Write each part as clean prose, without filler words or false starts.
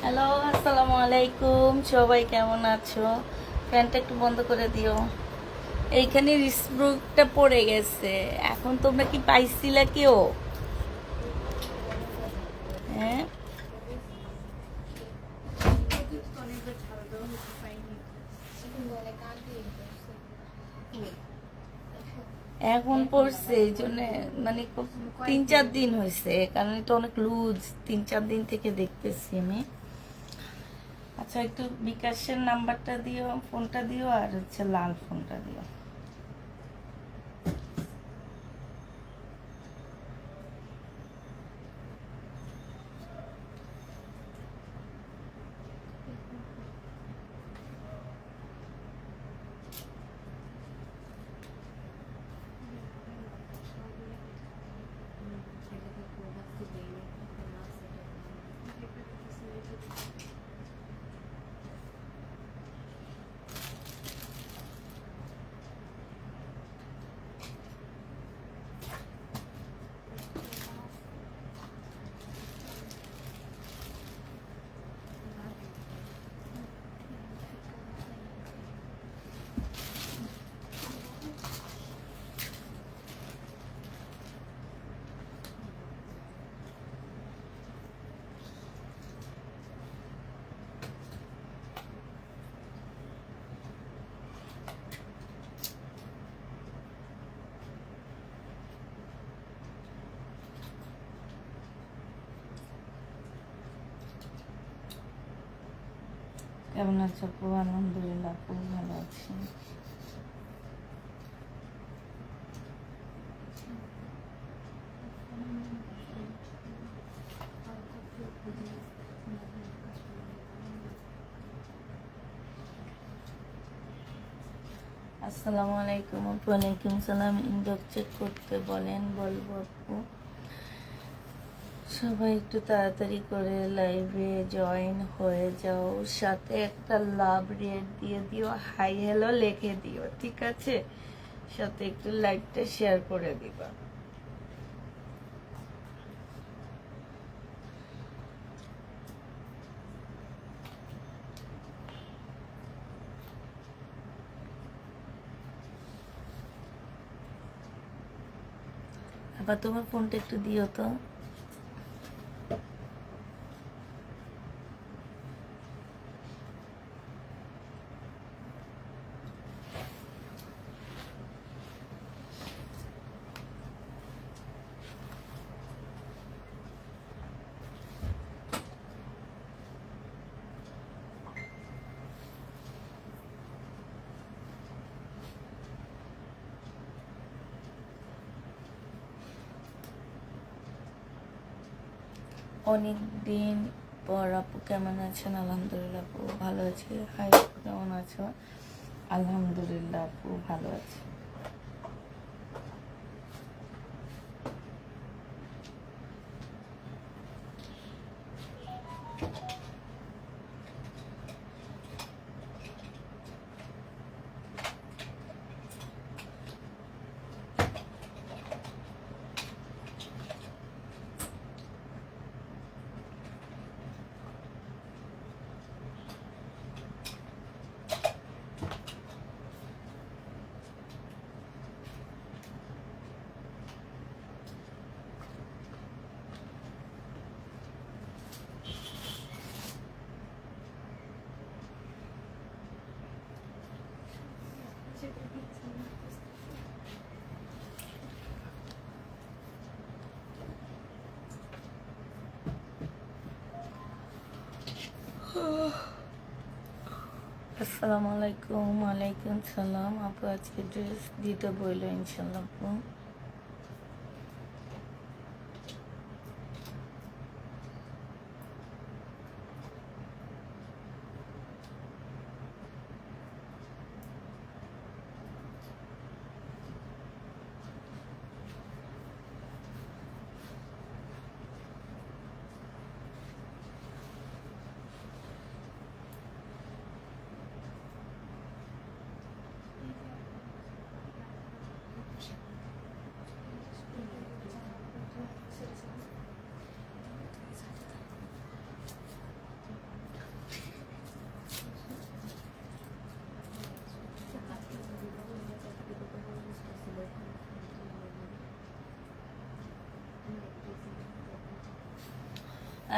Hello, আসসালামু আলাইকুম। সবাই কেমন আছো? ফ্যানটা একটু বন্ধ করে দিও। এইখানে রিসব্রুকটা পড়ে গেছে। এখন তোমরা কি পাইছিলা কেউ? হ্যাঁ, এখন পড়ছে এই জন্য, মানে 3-4 দিন হয়েছে, কারণ এটা অনেক লুজ। 3-4 দিন থেকে দেখতেছি আমি। আচ্ছা, একটু বিকাশের নাম্বারটা দিও, ফোনটা দিও, আর হচ্ছে লাল ফোনটা দিও। কেমন আছো আপু? আলহামদুলিল্লাহ, খুব ভালো আছি। আসসালামু আলাইকুম আপু। ওয়ালাইকুম সালাম। ইনবক্স চেক করতে বলেন, বলবো আপু। সবাই একটু তাড়াতাড়ি করে লাইভে জয়েন হয়ে যাও, সাথে একটা লাভ রেট দিয়ে দিও, হাই হ্যালো লিখে দিও, ঠিক আছে? সাথে একটু লাইভটা শেয়ার করে দিবা। বা তোমার ফোনটা একটু দিও তো। অনেক দিন পর আপু কেমন আছেন? আলহামদুলিল্লাহ আপু ভালো আছি। হাই আপু কেমন আছো? আলহামদুলিল্লাহ আপু ভালো আছি। আসসালামু আলাইকুম। ওয়ালাইকুম সালাম আপু, আজকে ড্রেস দিতে বললো ইনশাল্লাহ আপু।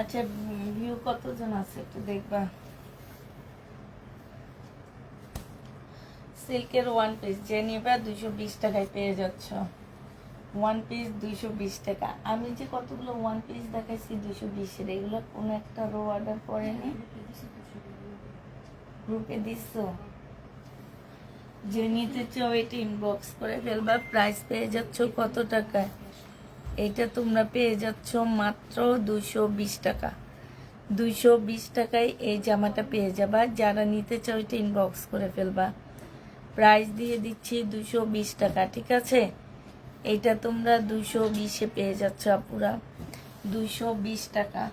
আচ্ছা, ভিউ কতজন আছে একটু দেখবা। সিল্কের ওয়ান পিস যে নিবা 220 টাকায় পেয়ে যাচ্ছ। ওয়ান পিস 220 টাকা। আমি যে কতগুলো ওয়ান পিস দেখাইছি 220-এর, এগুলো কোনো একটা রো অর্ডার করেনি, গ্রুপে দিছো। যে নিতে চাও এটা ইনবক্স করে ফেলবা। প্রাইস পেয়ে যাচ্ছ কত টাকায়? এটা তোমরা পেয়ে যাচ্ছ মাত্র 220 টাকা। 220 টাকায় এই জামাটা পেয়ে যাবা। যারা নিতে চাও এটা ইনবক্স করে ফেলবা। প্রাইস দিয়ে দিচ্ছি 220 টাকা, ঠিক আছে? এইটা তোমরা 220-এ পেয়ে যাচ্ছ আপুরা, 220 টাকা।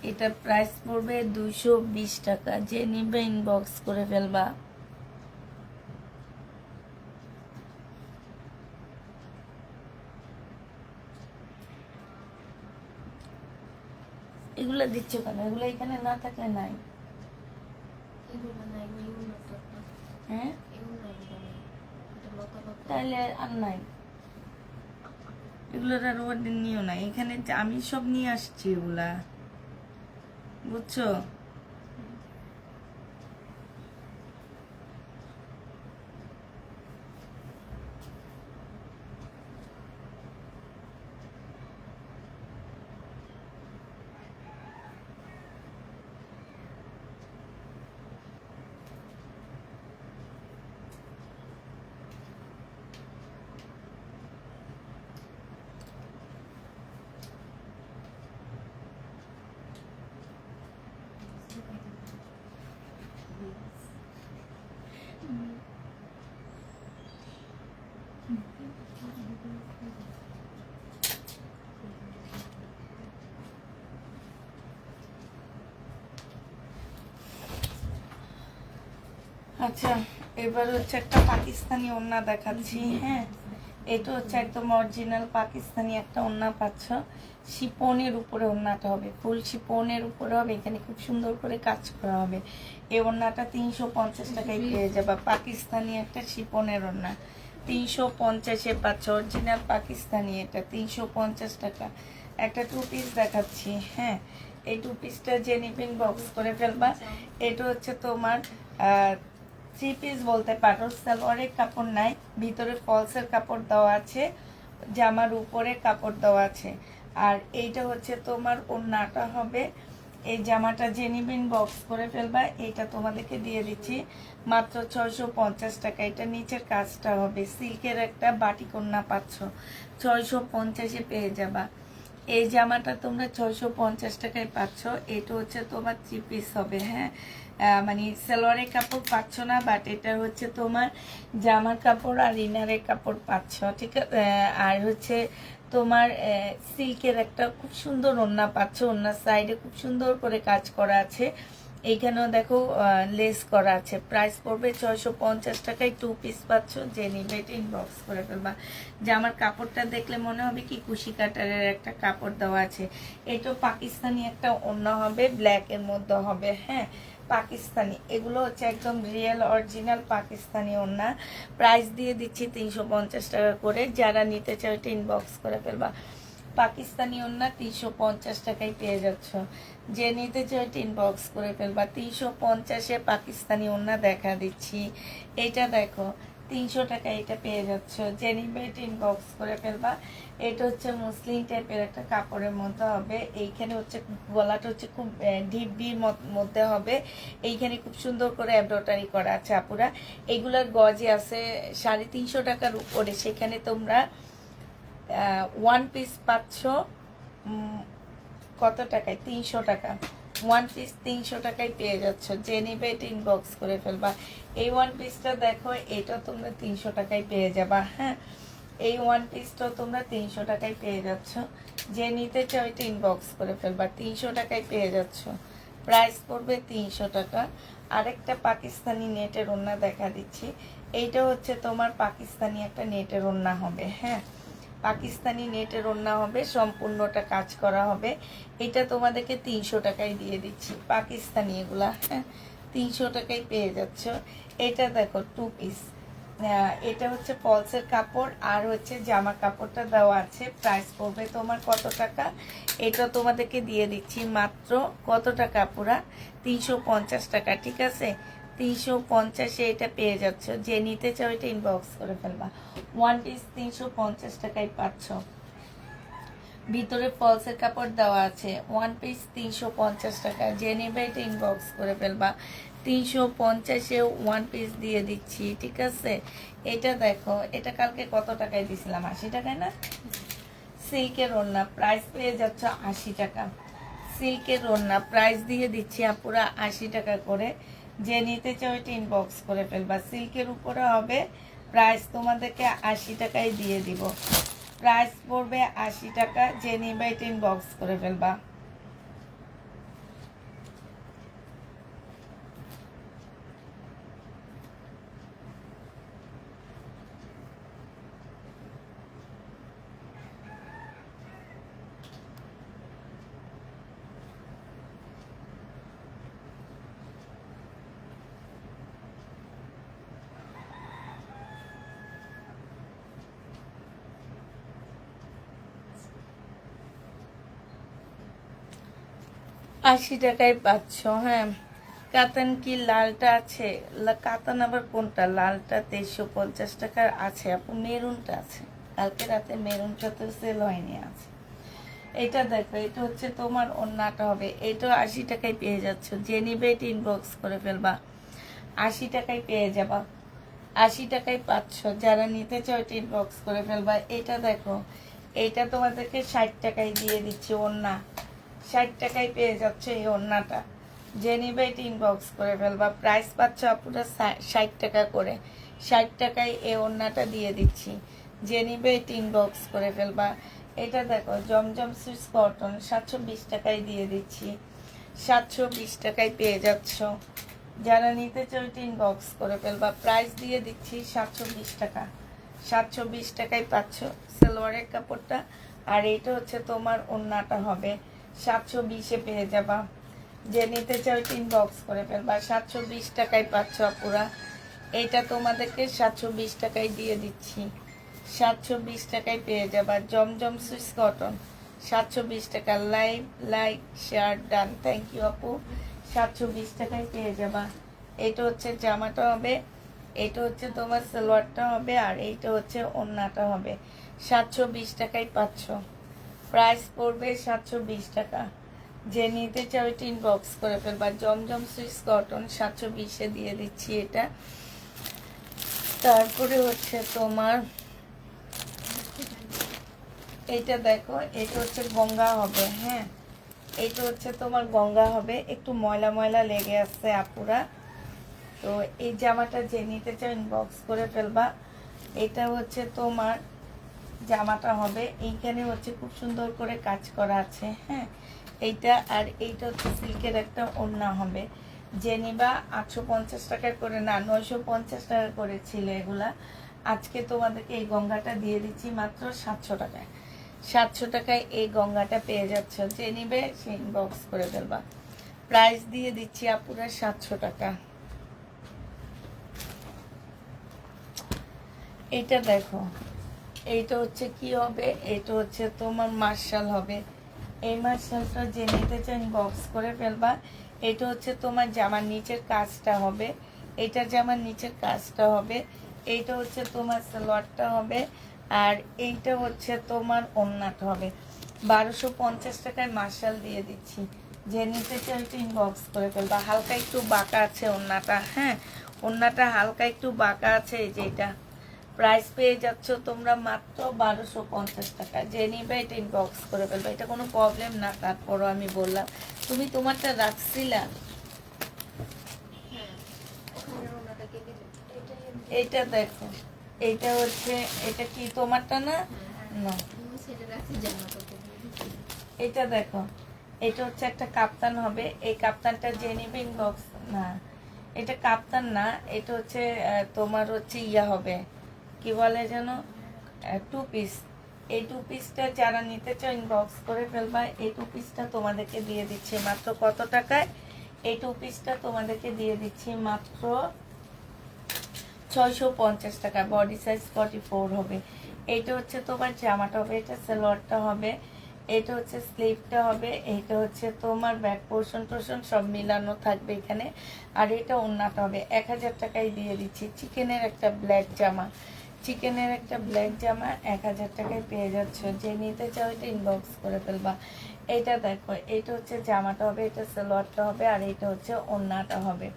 এটা প্রাইস পড়বে 220 টাকা। যে নিবে ইনবক্স করে ফেলবা। এগুলো দিচ্ছ কেন? এগুলো এখানে না থাকলে নাই। হ্যাঁ, তাহলে আর নাই। এগুলোর আর অর্ডার নিও না। এখানে আমি সব নিয়ে আসছি এগুলা, বুঝছো? আচ্ছা, এবার হচ্ছে একটা পাকিস্তানি ওড়না দেখাচ্ছি। হ্যাঁ, এটা হচ্ছে একদম অরিজিনাল পাকিস্তানি একটা ওড়না পাচ্ছ। শিপনের উপরে ওড়নাটা হবে, ফুল শিপনের উপরে হবে। এখানে খুব সুন্দর করে কাজ করা হবে। এই ওড়নাটা 350 টাকায় পেয়ে যাবা। পাকিস্তানি একটা শিপনের ওড়না, 350-এ পাচ্ছ, অরিজিনাল পাকিস্তানি। এটা 350 টাকা। একটা 2 পিস দেখাচ্ছি, হ্যাঁ। এই 2 পিসটা যে নিবেন বক্স করে ফেলবা। এটা হচ্ছে তোমার 3 পিস বলতে পারো। সালোয়ারের কাপড় নাই, ভিতরে ফলসের কাপড় দেওয়া আছে, জামার উপরে কাপড় দেওয়া আছে। আর এইটা হচ্ছে তোমার ওড়নাটা হবে। এই জামাটা যে নিবেন বক্স করে ফেলবা। এইটা তোমাদেরকে দিয়ে দিচ্ছি মাত্র 650 টাকা। এটা নিচের কাজটা হবে সিল্কের, একটা বাটিক ওড়না পাচ্ছ, 650-এ পেয়ে যাবা। এই জামাটা তোমরা 650 টাকায় পাচ্ছ। এটা হচ্ছে তোমার 3 পিস হবে, হ্যাঁ। মানে সালোয়ারের কাপড় পাচ্ছ না, বাট এটা হচ্ছে তোমার জামার কাপড় আর ইনারের কাপড় পাচ্ছ, ঠিক আছে। আর হচ্ছে তোমার সিল্কের একটা খুব সুন্দর ওড়না পাচ্ছ। ওড়নার সাইডে খুব সুন্দর করে কাজ করা আছে। এইখানেও দেখো লেস করা আছে। প্রাইস পড়বে 650 টাকায়। 2 পিস পাচ্ছ, যে নিবে এটা ইনবক্স করে ফেলবা। জামার কাপড়টা দেখলে মনে হবে কি কুশি কাটারের একটা কাপড় দেওয়া আছে। এটা পাকিস্তানি একটা ওড়না হবে, ব্ল্যাকের মধ্যে হবে, হ্যাঁ। পাকিস্তানি, এগুলো হচ্ছে একদম রিয়েল অরিজিনাল পাকিস্তানি ওড়না। প্রাইস দিয়ে দিচ্ছি 350 টাকা করে। যারা নিতে চাও এটা ইনবক্স করে ফেলবা। পাকিস্তানি ওড়না 350 টাকায় পেয়ে যাচ্ছ। যে নিতে চাও এটা ইনবক্স করে ফেলবা। 350-এ পাকিস্তানি ওড়না দেখা দিচ্ছি। এটা দেখো 300 টাকায় এটা পেয়ে যাচ্ছ। যে নিবে এটা ইনবক্স করে ফেলবা। এটা হচ্ছে মুসলিম টাইপের একটা কাপড়ের মধ্যে হবে। এইখানে হচ্ছে গলাটা হচ্ছে খুব ডিবির মধ্যে হবে। এইখানে খুব সুন্দর করে এমব্রয়ডারি করা আছে আপুরা। এগুলার গজে আছে 350 টাকার উপরে। সেখানে তোমরা 1 পিস পাচ্ছ কত টাকায়? 300 টাকা। 1 পিস 300 টাকায় পেয়ে যাচ্ছ। যে নিবে এটা ইনবক্স করে ফেলবা। এই 1 পিসটা দেখো, এটা তোমরা 300 টাকায় পেয়ে যাবা, হ্যাঁ। এই 1 পিসটাও তোমরা 300 টাকায় পেয়ে যাচ্ছ। যে নিতে চাও এটা ইনবক্স করে ফেলবা। 300 টাকায় পেয়ে যাচ্ছ। প্রাইস পড়বে 300 টাকা। আরেকটা পাকিস্তানি নেটের ওড়না দেখা দিচ্ছি। এইটা হচ্ছে তোমার পাকিস্তানি একটা নেটের ওড়না হবে, হ্যাঁ। পাকিস্তানি নেটের ওড়না হবে, সম্পূর্ণটা কাজ করা হবে। এটা তোমাদেরকে 300 টাকায় দিয়ে দিচ্ছি। পাকিস্তানি এগুলা, হ্যাঁ, 300 টাকায় পেয়ে যাচ্ছ। এটা দেখো 2 পিস। এটা হচ্ছে ফলসের কাপড় আর হচ্ছে জামা কাপড়টা দেওয়া আছে। প্রাইস পড়বে তোমার কত টাকা? এটা তোমাদেরকে দিয়ে দিচ্ছি মাত্র কত টাকা পুরা? 350 টাকা, ঠিক আছে। 350-এ এটা পেয়ে যাচ্ছ। যে নিতে চাও এটা ইনবক্স করে ফেলবা। 1 পিস 350 টাকায় পাচ্ছ। ভিতরে ফলসের কাপড় দেওয়া আছে। 1 পিস 350 টাকা। যে নেবে এটা ইনবক্স করে ফেলবা। 350-এ 1 পিস দিয়ে দিচ্ছি, ঠিক আছে। এটা দেখো, এটা কালকে কত টাকায় দিছিলাম? 80 টাকায় না? সিল্কের ওড়না, প্রাইস পেয়ে যাচ্ছ 80 টাকা। সিল্কের ওড়না প্রাইস দিয়ে দিচ্ছি আপুরা 80 টাকা করে। যে নিতে চাও এটা ইনবক্স করে ফেলবা। সিল্কের উপরে হবে, প্রাইস তোমাদেরকে 80 টাকায় দিয়ে দিব। প্রাইস পড়বে 80 টাকা। যে নিবে এটা ইনবক্স করে ফেলবা। আশি টাকায় পাচ্ছ, হ্যাঁ। কাতান কি লালটা আছে? কাতান আবার কোনটা? লালটা 2350 টাকার আছে আপু। মেরুনটা আছে, কালকে রাতে মেরুনটা তো সেল হয়নি, আছে। এটা দেখো, এটা হচ্ছে তোমার ওড়নাটা হবে। এটা 80 টাকায় পেয়ে যাচ্ছ। যে নিবে এটা ইনবক্স করে ফেলবা। 80 টাকায় পেয়ে যাবা। 80 টাকায় পাচ্ছ। যারা নিতে চাও এটা ইনবক্স করে ফেলবা। এটা দেখো, এটা তোমাদেরকে 60 টাকায় দিয়ে দিচ্ছি। ওড়না 60 টাকায় পেয়ে যাচ্ছে এই ওড়নাটা। যে নিবে এটা ইনবক্স করে ফেলবা। প্রাইস পাচ্ছ আপুরা 60 টাকা করে। 60 টাকায় এই ওড়নাটা দিয়ে দিচ্ছি। যে নিবে এটা ইনবক্স করে ফেলবা। এটা দেখো, জমজম সুইস কটন 720 টাকায় দিয়ে দিচ্ছি। 720 টাকায় পেয়ে যাচ্ছ। যারা নিতে চাও এটা ইনবক্স করে ফেলবা। প্রাইস দিয়ে দিচ্ছি 720 টাকা। 720 টাকায় পাচ্ছ সালোয়ারের কাপড়টা। আর এইটা হচ্ছে তোমার ওড়নাটা হবে। 720-এ পেয়ে যাবা। যে নিতে চাও এটা ইনবক্স করে ফেলবা। 720 টাকায় পাচ্ছ আপুরা। এটা তোমাদেরকে 720 টাকায় দিয়ে দিচ্ছি, 720 টাকায় পেয়ে যাবা। জমজম সুইস কটন 720 টাকা। Live like share done, thank you আপু। 720 টাকায় পেয়ে যাবা। এটা হচ্ছে জামাটা হবে, এটা হচ্ছে তোমার সালোয়ারটা হবে, আর এইটা হচ্ছে ওড়নাটা হবে। 720 টাকায় পাচ্ছ। প্রাইস পড়বে 720 টাকা। যে নিতে চাও এটা ইনবক্স করে ফেলবা। জমজম সুইস কটন 720-এ দিয়ে দিচ্ছি এটা। তারপরে হচ্ছে তোমার এইটা দেখো, এটা হচ্ছে গঙ্গা হবে। হ্যাঁ, এইটা হচ্ছে তোমার গঙ্গা হবে। একটু ময়লা ময়লা লেগে আসছে আপুরা, তো এই জামাটা যে নিতে চাও ইনবক্স করে ফেলবা। এটা হচ্ছে তোমার জামাটা হবে, এইখানে হচ্ছে খুব সুন্দর করে কাজ করা আছে। হ্যাঁ, এইটা আর এইটা হচ্ছে সিল্কের একটা ওড়না হবে। যে নিবা 850 টাকা করে, না 950 টাকা করে ছিল এগুলা। আজকে তোমাদেরকে এই গঙ্গাটা দিয়ে দিচ্ছি মাত্র 700 টাকায়। 700 টাকায় এই গঙ্গাটা পেয়ে যাচ্ছ। যে নিবে সে ইনবক্স করে ফেলবা। প্রাইস দিয়ে দিচ্ছি আপুরা 700 টাকা। এইটা দেখো, এইটা হচ্ছে কি হবে, এটা হচ্ছে তোমার মার্শাল হবে। এই মার্শালটা যে নিতে চান বক্স করে ফেলবা। এটা হচ্ছে তোমার জামার নিচের কাজটা হবে, এটা জামার নিচের কাজটা হবে। এইটা হচ্ছে তোমার সালোয়ারটা হবে, আর এইটা হচ্ছে তোমার ওড়নাটা হবে। 1250 টাকায় মার্শাল দিয়ে দিচ্ছি। যে নিতে চাই এটা ইনবক্স করে ফেলবা। হালকা একটু বাঁকা আছে ওড়নাটা। হ্যাঁ, ওড়নাটা হালকা একটু বাঁকা আছে। এই যে এটা প্রাইস পেয়ে যাচ্ছ তোমরা মাত্র 1250 টাকা। যে নিবে এটা ইনবক্স করে ফেলবে, এটা কোনো প্রবলেম না। তারপরও আমি বললাম, তুমি তোমারটা রাখছিলা। এইটা দেখো, এইটা হচ্ছে, এটা কি তোমারটা না? না, এটা দেখো, এটা হচ্ছে একটা কাপ্তান হবে। এই কাপ্তানটা যে নিবে ইনবক্স, না এটা কাপ্তান না, এটা হচ্ছে তোমার হচ্ছে ইয়া হবে, কি বলে যেন, 2 পিস। এই 2 পিসটা যারা নিতে চাও ইনবক্স করে ফেলবা। এই 2 পিসটা তোমাদেরকে দিয়ে দিচ্ছি মাত্র কত টাকায়? এই 2 পিসটা তোমাদেরকে দিয়ে দিচ্ছি মাত্র 650 টাকা। বডি সাইজ 44 হবে। এইটা হচ্ছে তোমার জামাটা হবে, এটা সালোয়ারটা হবে, এটা হচ্ছে স্লিভটা হবে, এইটা হচ্ছে তোমার ব্যাক পোর্শন টোর্শন সব মিলানো থাকবে এখানে, আর এটা ওড়নাটা হবে। 1000 টাকায় দিয়ে দিচ্ছি। চিকেনের একটা ব্ল্যাক জামা, চিকেনের একটা ব্ল্যাক জামা 1000 টাকায় পেয়ে যাচ্ছ। যে নিতে চাও এটা ইনবক্স করে ফেলবা। এইটা দেখো, এইটা হচ্ছে জামাটা হবে, এটা সালোয়ারটা হবে, আর এইটা হচ্ছে ওড়নাটা হবে।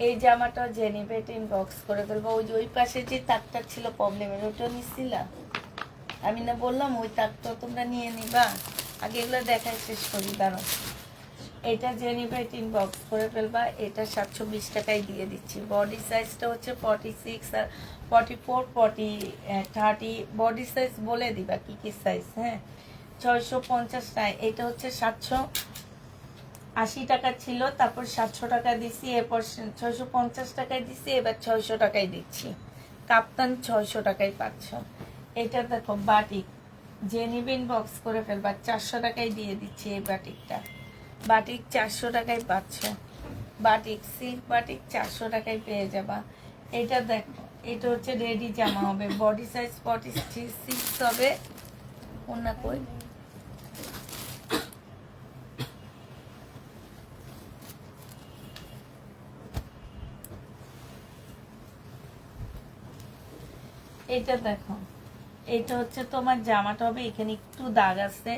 এই জামাটা যে নিবে এটা ইনবক্স করে ফেলবা। ওই যে ওই পাশে যে তারটা ছিল প্রবলেমের, ওটা নিচ্ছিলা আমি না বললাম, ওই তারটা তোমরা নিয়ে নিবা। আগে এগুলো দেখাই শেষ করি, দাঁড়ো। এটা যে নিবে এটা ইনবক্স করে ফেলবা। এটা 720 টাকায় দিয়ে দিচ্ছি। বডি সাইজটা হচ্ছে 46 আর 44 30 বডি সাইজ বলে দিবা কি কি সাইজ। হ্যাঁ, 650 টাকা। এটা হচ্ছে 780 টাকা ছিল, তারপর 700 টাকা দিছি, এরপর 650 টাকায় দিছি, এবার 600 টাকায় দিচ্ছি। কাপ্তান 600 টাকায় পাচ্ছ। এটা দেখো বাটিক, যে নিবে ইনবক্স করে ফেলবা। 400 টাকায় দিয়ে দিচ্ছি এই বাটিকটা। বাটিক 400 টাকায় পাচ্ছ। বাটিক সিল্ক বাটিক 400 টাকায় পেয়ে যাবা। এটা দেখো, এটা হচ্ছে রেডি জামা হবে। বডি সাইজ 46 হবে। ওনা কই, এটা দেখো, এটা হচ্ছে তোমার জামাটা হবে, এখানে একটু দাগ আছে।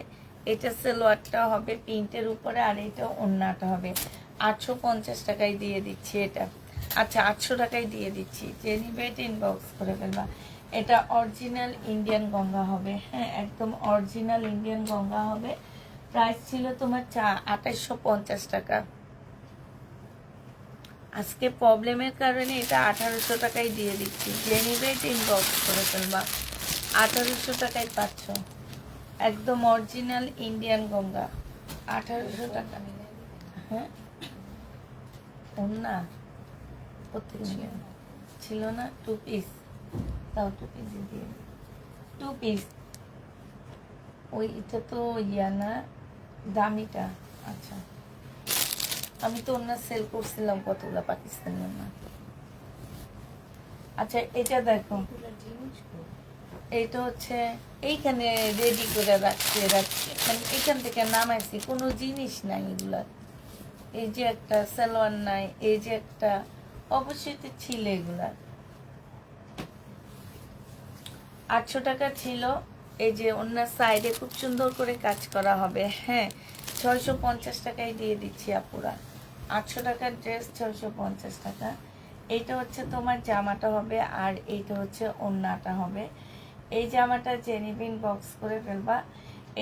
এটা সালোয়ারটা হবে প্রিন্টের উপরে, আর এটা ওড়নাটা হবে। 850 টাকায় দিয়ে দিচ্ছি এটা। আচ্ছা, 800 টাকায় দিয়ে দিচ্ছি। যে নিবে এটা ইনবক্স করে ফেলবা। এটা অরিজিনাল ইন্ডিয়ান গঙ্গা হবে। হ্যাঁ, একদম অরিজিনাল ইন্ডিয়ান গঙ্গা হবে। প্রাইস ছিল তোমার 2850 টাকা। আজকে প্রবলেমের কারণে এটা 1800 টাকায় দিয়ে দিচ্ছি। যে নিবে এটা ইনবক্স করে ফেলবা। 1800 টাকায় পাচ্ছ। একদম অরিজিনাল ইন্ডিয়ান গঙ্গা, 1800 টাকা। হ্যাঁ, ওড়না কোথায় ছিল না? 2 পিস, তাও 2 পিস দিয়ে 2 পিস। ওই এটা তো ইয়া না, দামিটা। আচ্ছা, আমি তো ওড়না সেল করছিলাম কতগুলা পাকিস্তানি ওড়না। আচ্ছা এটা দেখো, এইটা হচ্ছে এইখানে রেডি করে রাখছি, মানে এখান থেকে নামাইছি, কোনো জিনিস নাই এগুলা। এই যে একটা সালোয়ার নাই, এই যে একটা, অবশ্যই তো ছিল এগুলা। 800 টাকা ছিল। এই যে অন্য সাইডে খুব সুন্দর করে কাজ করা হবে, হ্যাঁ 650 টাকায় দিয়ে দিচ্ছি আপুরা। 800 টাকার ড্রেস 650 টাকা। এইটা হচ্ছে তোমার জামাটা হবে, আর এইটা হচ্ছে ওড়নাটা হবে। এই জামাটা জেনিবিন বক্স করে ফেলবা।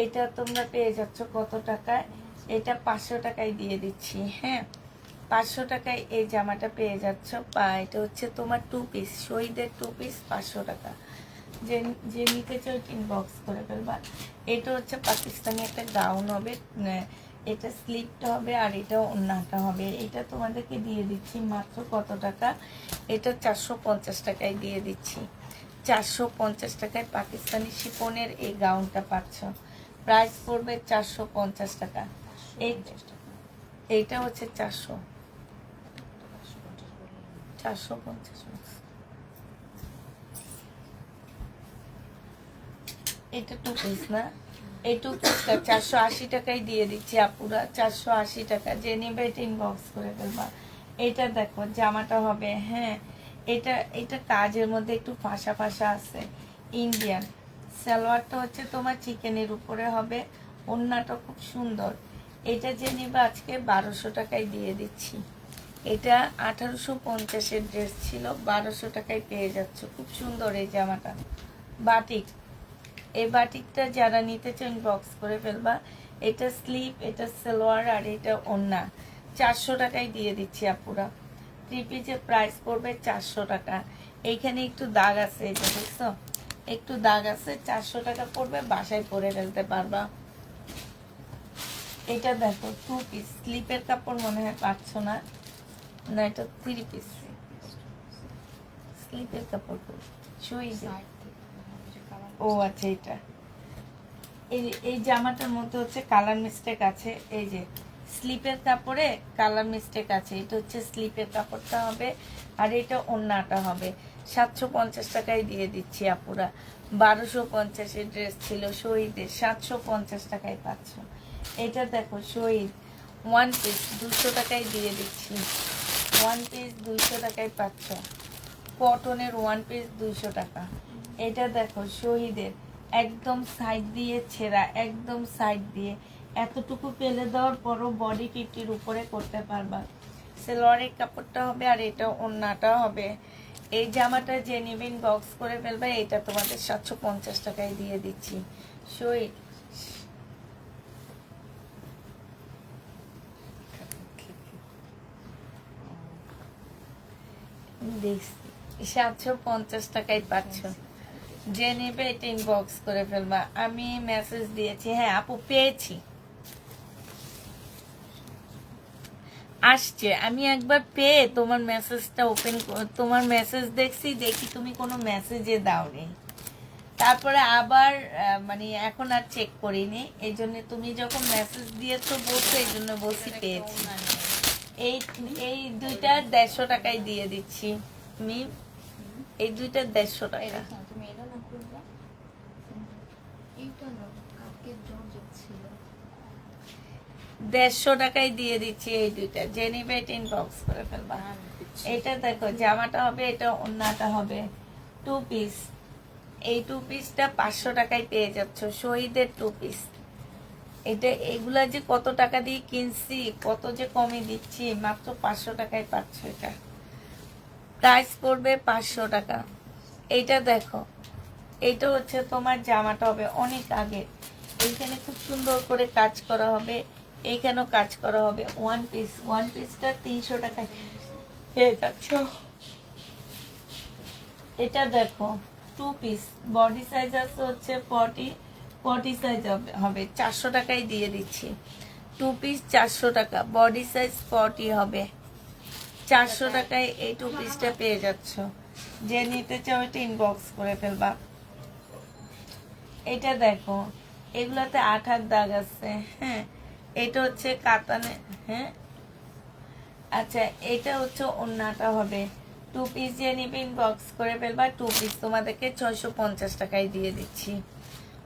এটা তোমরা পেয়ে যাচ্ছ কত টাকায়? এটা 500 টাকায় দিয়ে দিচ্ছি, হ্যাঁ 500 টাকায় এই জামাটা পেয়ে যাচ্ছ। এটা হচ্ছে তোমার 2 পিস, শহীদের 2 পিস 500 টাকা। যে যে নিতে চাও ইনবক্স করে ফেলবা। এটা হচ্ছে পাকিস্তানি একটা গাউন হবে, এটা স্লিপটা হবে, আর এটা ওড়নাটা হবে। এটা তোমাদেরকে দিয়ে দিচ্ছি মাত্র কত টাকা? এটা 450 টাকায় দিয়ে দিচ্ছি। 450 টাকায় পাকিস্তানি শিপনের এই গাউনটা পাচ্ছ। প্রাইস পড়বে 450 টাকা। এইটা হচ্ছে 450। এটা 2 পিস না, এই 2 পিসটা 480 টাকায় দিয়ে দিচ্ছি আপুরা। 480 টাকা। যে নেবে এটা ইনবক্স করে ফেলবা। এটা দেখো জামাটা হবে, হ্যাঁ এটা কাজের মধ্যে একটু ফাঁসা ফাঁসা আছে, ইন্ডিয়ান। সালোয়ারটা হচ্ছে তোমার চিকেনের উপরে হবে, ওড়নাটা খুব সুন্দর। এটা যে নেবে আজকে 1200 টাকায় দিয়ে দিচ্ছি। এটা 1850-এর ড্রেস ছিল, 1200 টাকায় পেয়ে যাচ্ছ। খুব সুন্দর এই জামাটা, বাটিক। এই বাটিকটা যারা নিতে চান বক্স করে ফেলবা। এটা স্লিপ, এটা সালোয়ার, আর এটা ওড়না। 400 টাকায় দিয়ে দিচ্ছি আপুরা। 3 পিসের প্রাইস পড়বে 400 টাকা। এইখানে একটু দাগ আছে, এটা দেখছো, একটু দাগ আছে। 400 টাকা পড়বে, বাসায় পরে ফেলতে পারবা। এটা দেখো 2 পিস, স্লিপের কাপড় মনে হয় পাচ্ছ না, না এটা 3 পিস। স্লিপের কাপড় শুই। ও আচ্ছা, এটা এই জামাটার মধ্যে হচ্ছে কালার মিস্টেক আছে। এই যে স্লিপের কাপড়ে কালার মিস্টেক আছে, এটা হচ্ছে স্লিপের কাপড়টা হবে, আর এটা ওড়নাটা হবে। 750 টাকায় দিয়ে দিচ্ছি আপুরা। 1250-এর ড্রেস ছিল শহীদের, 750 টাকায় পাচ্ছ। এটা দেখো শহীদ 1 পিস 200 টাকায় দিয়ে দিচ্ছি। 1 পিস 200 টাকায় পাচ্ছ। কটনের 1 পিস 200 টাকা। এটা দেখো শহীদের একদম সাইড দিয়ে ছেঁড়া, একদম সাইড দিয়ে, এতটুকু পেলে দেওয়ার পরও বডি 50-র উপরে করতে পারবা। সেলোয়ারের কাপড়টা হবে, আর এটা ওড়নাটা হবে। এই জামাটা যে নিবেন বক্স করে ফেলবে। এটা তোমাদের 750 টাকায় দিয়ে দিচ্ছি। শহীদ দেখছি 750 টাকায় পাচ্ছ। যে নেবে এটা ইনবক্স করে ফেলবা। আমি মেসেজ দিয়েছি, হ্যাঁ আপু পেয়েছি, আসছে। আমি একবার পেয়ে তোমার মেসেজটা ওপেন, তোমার মেসেজ দেখি তুমি কোনো মেসেজে দাওনি। তারপরে আবার মানে এখন আর চেক করিনি, এই জন্য তুমি যখন মেসেজ দিয়েছো বলছো, এই জন্য বলছি পেয়েছি। এই এই দুইটা 150 টাকায় দিয়ে দিচ্ছি। তুমি এই দুইটা 150 টাকা। 150 টাকায় দিয়ে দিচ্ছি এই দুইটা। যে নিবে এটা ইনবক্স করে ফেলবা। এটা দেখো জামাটা হবে, এটা ওড়নাটা হবে। 2 পিস, এই 2 পিসটা 500 টাকায় পেয়ে যাচ্ছ। শহীদের 2 পিস। এটা এগুলা যে কত টাকা দিয়ে কিনছি, কত যে কমে দিচ্ছি, মাত্র 500 টাকায় পাচ্ছ। এটা প্রাইস পড়বে 500 টাকা। এইটা দেখো, এইটা হচ্ছে তোমার জামাটা হবে অনেক আগে। এইখানে খুব সুন্দর করে কাজ করা হবে, এইখানেও কাজ করা হবে। 1 পিস, 1 পিসটা 300 টাকায় পেয়ে যাচ্ছ। এটা দেখো 2 পিস, বডি সাইজ আছে হচ্ছে 40 সাইজ হবে। 400 টাকায় দিয়ে দিচ্ছি। 2 পিস 400 টাকা, বডি সাইজ 40 হবে। 400 টাকায় এই 2 পিসটা পেয়ে যাচ্ছ। যে নিতে চাও এটা ইনবক্স করে ফেলবা। এটা দেখো এগুলাতে 8 দাগ আছে, হ্যাঁ এটা হচ্ছে কাতানে, হ্যাঁ আচ্ছা এটা হচ্ছে ওড়নাটা হবে। টু পিস যে নিবে ইনবক্স করে ফেলবা। টু পিস তোমাদেরকে 650 টাকায় দিয়ে দিচ্ছি।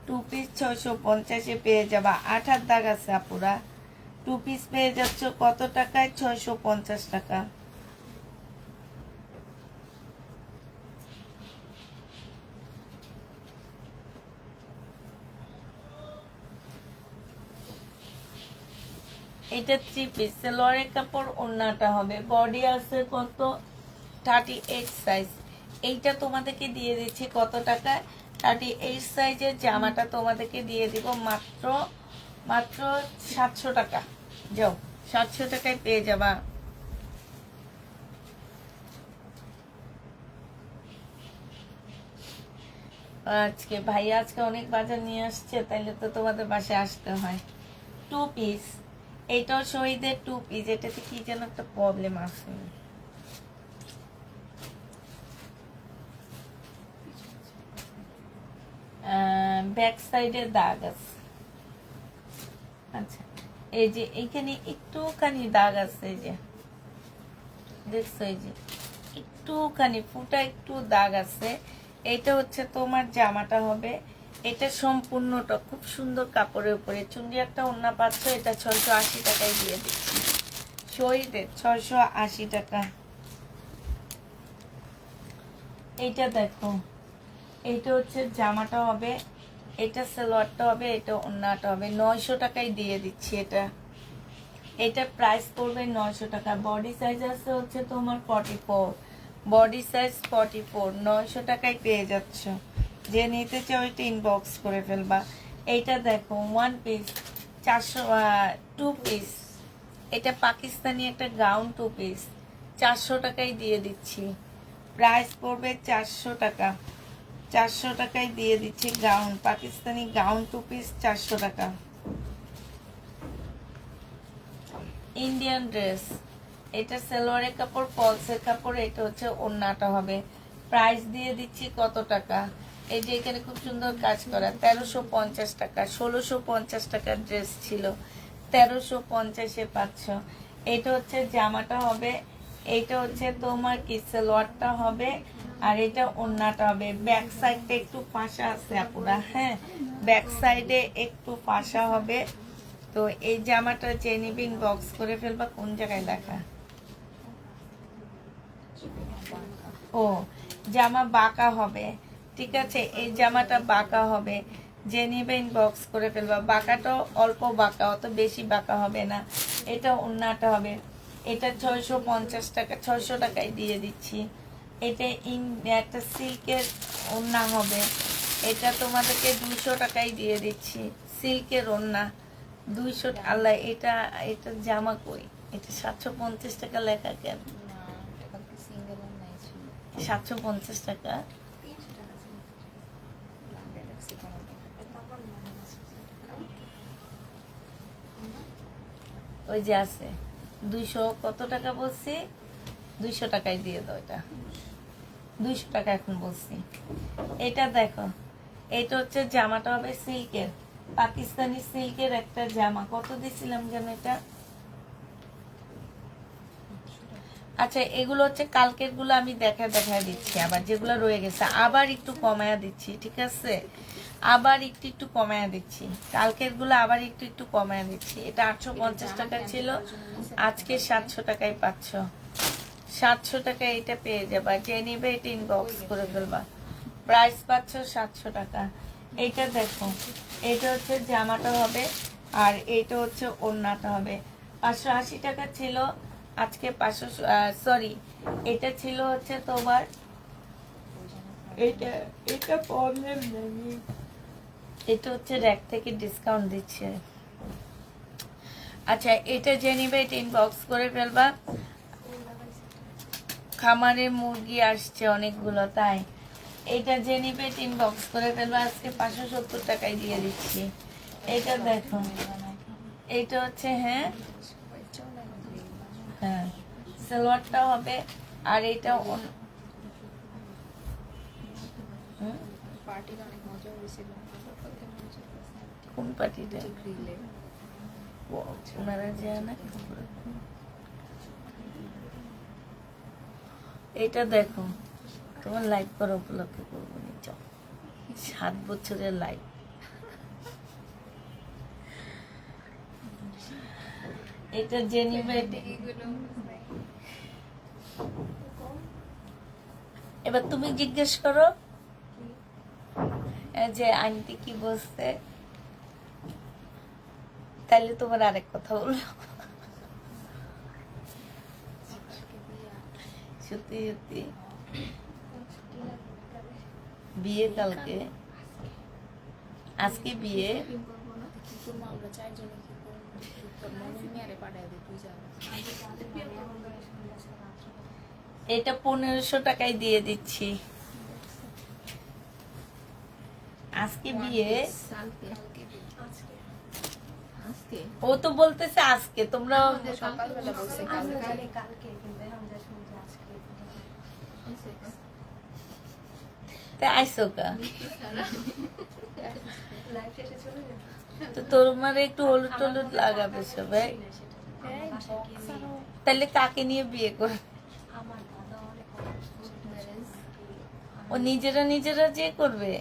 টু পিস 650-এ পেয়ে যাবা। 8 হাত দাগ আছে আপুরা। টু পিস পেয়ে যাচ্ছ কত টাকায়? 650 টাকা। এটা 3 পিস সেলোয়ারের কাপড়, ওড়নাটা হবে। বডি আছে কত? 38 সাইজ। এইটা তোমাদেরকে দিয়ে দিচ্ছি কত টাকায়? 38 সাইজের জামাটা তোমাদেরকে দিয়ে দিব মাত্র মাত্র 700 টাকা। যাও, 700 টাকায় পেয়ে যাবা। আজকে ভাইয়া আজকে অনেক বাজার নিয়ে আসছে, তাইলে তো তোমাদের বাসায় আসতে হয়। টু পিস, এইটাও শহীদের টু পিস। এটাতে কি যেন একটা প্রবলেম আছে, ব্যাক সাইডে দাগ আছে। আচ্ছা, এই যে এইখানে একটুখানি দাগ আছে, এই যে দেখছো, এই যে একটুখানি ফুটা একটু দাগ আছে। এটা হচ্ছে তোমার জামাটা হবে। এটা সম্পূর্ণটা খুব সুন্দর কাপড়ের উপরে, চুন্ডি একটা ওড়না পাচ্ছ। এটা 680 টাকায় দিয়ে দিচ্ছি শহীদের, 680 টাকা। এইটা দেখো, এইটা হচ্ছে জামাটা হবে, এটা সালোয়ারটা হবে, এটা ওড়নাটা হবে। 900 টাকায় দিয়ে দিচ্ছি এটা। এটা প্রাইস পড়বে 900 টাকা। বডি সাইজ আছে হচ্ছে তোমার 44, বডি সাইজ 44। 900 টাকায় পেয়ে যাচ্ছ। যে নিতে চাও এটা ইনবক্স করে ফেলবা। এইটা দেখো, ওয়ান পিস 400, টু পিস। এটা পাকিস্তানি একটা গাউন টু পিস, 400 টাকায় দিয়ে দিচ্ছি। প্রাইস পড়বে 400 টাকা। 400 টাকায় দিয়ে দিচ্ছি gown, Pakistani gown two piece 400 টাকা। ইন্ডিয়ান ড্রেস, এটা সালোয়ারের কাপড়, পলসের কাপড়। এটা হচ্ছে ওড়নাটা হবে। প্রাইস দিয়ে দিচ্ছি কত টাকা? এই যে এখানে খুব সুন্দর কাজ করা, 1350 টাকা। 1650 টাকার ড্রেস ছিল, 1350-এ পাচ্ছ। এটা হচ্ছে জামাটা হবে, এইটা হচ্ছে তোমার কি সালোয়ারটা হবে, আর এটা ওড়নাটা হবে। ব্যাক সাইডটা একটু ফাঁসা আছে আপুরা, হ্যাঁ, ব্যাক সাইডে একটু ফাঁসা হবে। তো এই জামাটা যে নিবি বক্স করে ফেলবা। কোন জায়গায় লেখা? ও, জামা বাঁকা হবে, ঠিক আছে। এই জামাটা বাঁকা হবে, যে নিবে বক্স করে ফেলবা। বাঁকাটাও অল্প বাঁকা, অত বেশি বাঁকা হবে না। এটা ওড়নাটা হবে। এটা 650 টাকা, 600 টাকায় দিয়ে দিচ্ছি। এটা একটা সিল্কের ওড়না হবে। এটা তোমাদেরকে 200 টাকায় দিয়ে দিচ্ছি। সিল্কের ওড়না 200। আল্লাহ, এটা এটা জামা কই? এটা 750 টাকা লেখা কেন? 750 টাকা। ওই যে আছে 200 কত টাকা বলছি, 200 টাকায় দিয়ে দাও। এটা 200 টাকা এখন বলছি। এটা দেখো, এটা হচ্ছে জামাটা হবে সিল্কের, পাকিস্তানি সিল্কের একটা জামা। কত দিছিলাম যেন এটা? আচ্ছা, এগুলো হচ্ছে কালকের গুলো, আমি দেখা দিচ্ছি। আবার যেগুলো রয়ে গেছে আবার একটু কমায়া দিচ্ছি, ঠিক আছে। আবার একটু কমায়া দিচ্ছি। কালকের গুলো আবার একটু কমায়া দিচ্ছি। এটা 850 টাকা ছিল, আজকে 700 টাকায় পাচ্ছ। 700 টাকায় এটা পেয়ে যাবা। যে নিবে এটা ইনবক্স করে ফেলবা। প্রাইস পাচ্ছ 700 টাকা। এইটা দেখো, এটা হচ্ছে জামাটা হবে, আর এইটা হচ্ছে ওড়নাটা হবে। 580 টাকা ছিল, আজকে 500, সরি, এটা ছিল হচ্ছে তোমার, এটা এটা প্রবলেম নেই, এটা হচ্ছে র্যাক থেকে ডিসকাউন্ট দিচ্ছে। আচ্ছা, এটা যে নিবে এটা ইনবক্স করে ফেলবা। খামারে মুরগি আসছে অনেকগুলো, তাই এটা যে নিবে এটা ইনবক্স করে ফেলবা। আজকে 570 টাকায় দিয়ে দিচ্ছি। এটা দেখো, এটা হচ্ছে, হ্যাঁ হ্যাঁ, সালোয়ারটা হবে, আর এটা কোন পার্টিটা? ওনারা যায় না। এটা দেখো, তোমার লাইভ করা উপলক্ষে করবো নি, চল 7 বছরের লাইভ। এটা জেনিভা। এবার তুমি জিজ্ঞেস করো যে আন্টি কি বলছে, তাহলে তোমার আরেক কথা বলবো। সত্যি সত্যি বিয়ে কালকে, আজকে বিয়ে। এটা 1500 টাকায় দিয়ে দিচ্ছি। আজকে বিয়ে, ও তো বলতেছে আজকে, তোমরা আইসো কা তো তোমার একটু হলুদ টলুদ লাগাবে সবাই। তাহলে কাকে নিয়ে বিয়ে করে? ও নিজেরা নিজেরা যে করবে।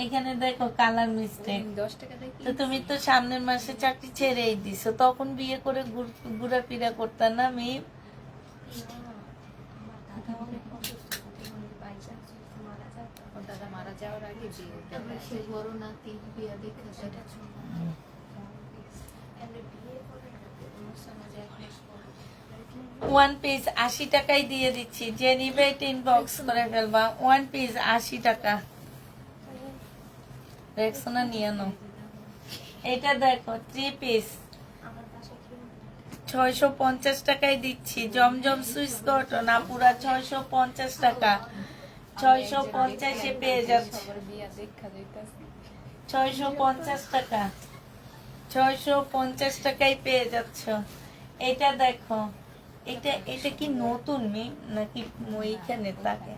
এখানে দেখো কালার মিস্টেক। তো তুমি তো সামনের মাসে চাকরি ছেড়েই দিছো, তখন বিয়ে করে ঘুরাফেরা করতে না মেয়ে। দাদা মারা যাওয়ার আগে বড় নাতি বিয়া দেখা সেটা 1 পিস 80 টাকায় দিয়ে দিচ্ছি। যে নিবে ইনবক্স করে ফেলবা। 1 পিস 80 টাকা। রেক্সোনা নিয়ে নাও। এটা দেখো 3 পিস 650 টাকায় দিচ্ছি। জমজম সুইস কটন আপুরা 650 টাকা। 650 পেয়ে যাচ্ছে। 650 টাকা, 650 টাকায় পেয়ে যাচ্ছ। এটা দেখো, এটা এটা কি নতুন মেয়ে নাকি ওইখানে থাকে?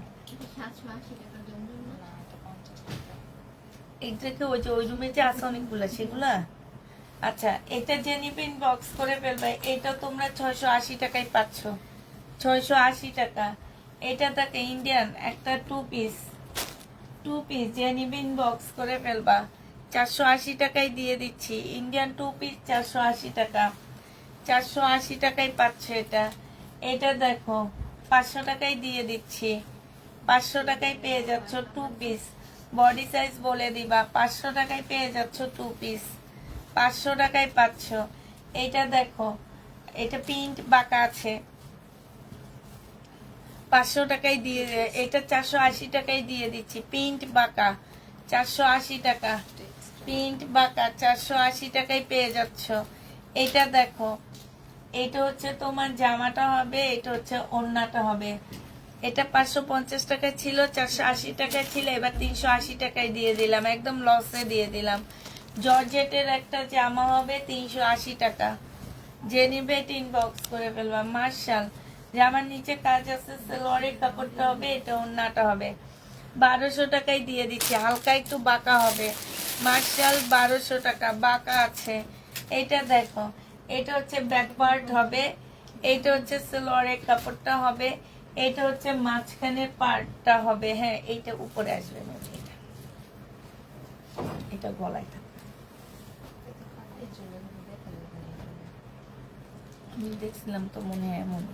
এটাকে ওই যে ওই রুমে যে আছে অনেকগুলা সেগুলা। আচ্ছা, এটা যে নিবে ইনবক্স করে ফেলবে। এটা তোমরা 680 টাকায় পাচ্ছ। 680 টাকা। এটা থাকে ইন্ডিয়ান একটা 2 পিস যে নিবে ইনবক্স করে ফেলবা। 480 টাকায় দিয়ে দিচ্ছি। ইন্ডিয়ান 2 পিস 480 টাকা। 480 টাকায় পাচ্ছ এটা। এটা দেখো 500 টাকায় দিয়ে দিচ্ছি। 500 টাকায় পেয়ে যাচ্ছ 2 পিস। বডি সাইজ বলে দিবা। 500 টাকায় পেয়ে যাচ্ছ 2 পিস। 500 টাকায় পাচ্ছ। এটা দেখো, এটা প্রিন্ট বাঁকা আছে। 500 টাকায় দিয়ে, এটা 480 টাকায় দিয়ে দিচ্ছি। প্রিন্ট বাঁকা 480 টাকা। প্রিন্ট বাঁকা 480 টাকায় পেয়ে যাচ্ছ। এটা দেখো, এটা হচ্ছে তোমার জামাটা হবে, এটা হচ্ছে ওড়নাটা হবে। এটা 550 টাকা ছিল, 480 টাকা ছিল, এবার 380 টাকায় দিয়ে দিলাম। একদম লসে দিয়ে দিলাম। জর্জেটের একটা জামা হবে 380 টাকা। যে নিবে ইনবক্স করে ফেলবা। মার্শাল জামার নিচে কাজ আছে, সালোয়ারের কাপড়টা হবে, এটা ওড়নাটা হবে। 1200 টাকায় দিয়ে দিচ্ছি। হালকা একটু বাঁকা হবে। মার্শাল 1200 টাকা, বাঁকা আছে। এটা দেখো, এটা হচ্ছে ব্যাক পার্ট হবে, এটা হচ্ছে সালোয়ারের কাপড়টা হবে, এটা হচ্ছে মাঝখানের পার্টটা হবে। হ্যাঁ, এইটা উপরে আসবে না, এটা গলায় থাকবে। আমি দেখছিলাম তো মনে হয় এমন।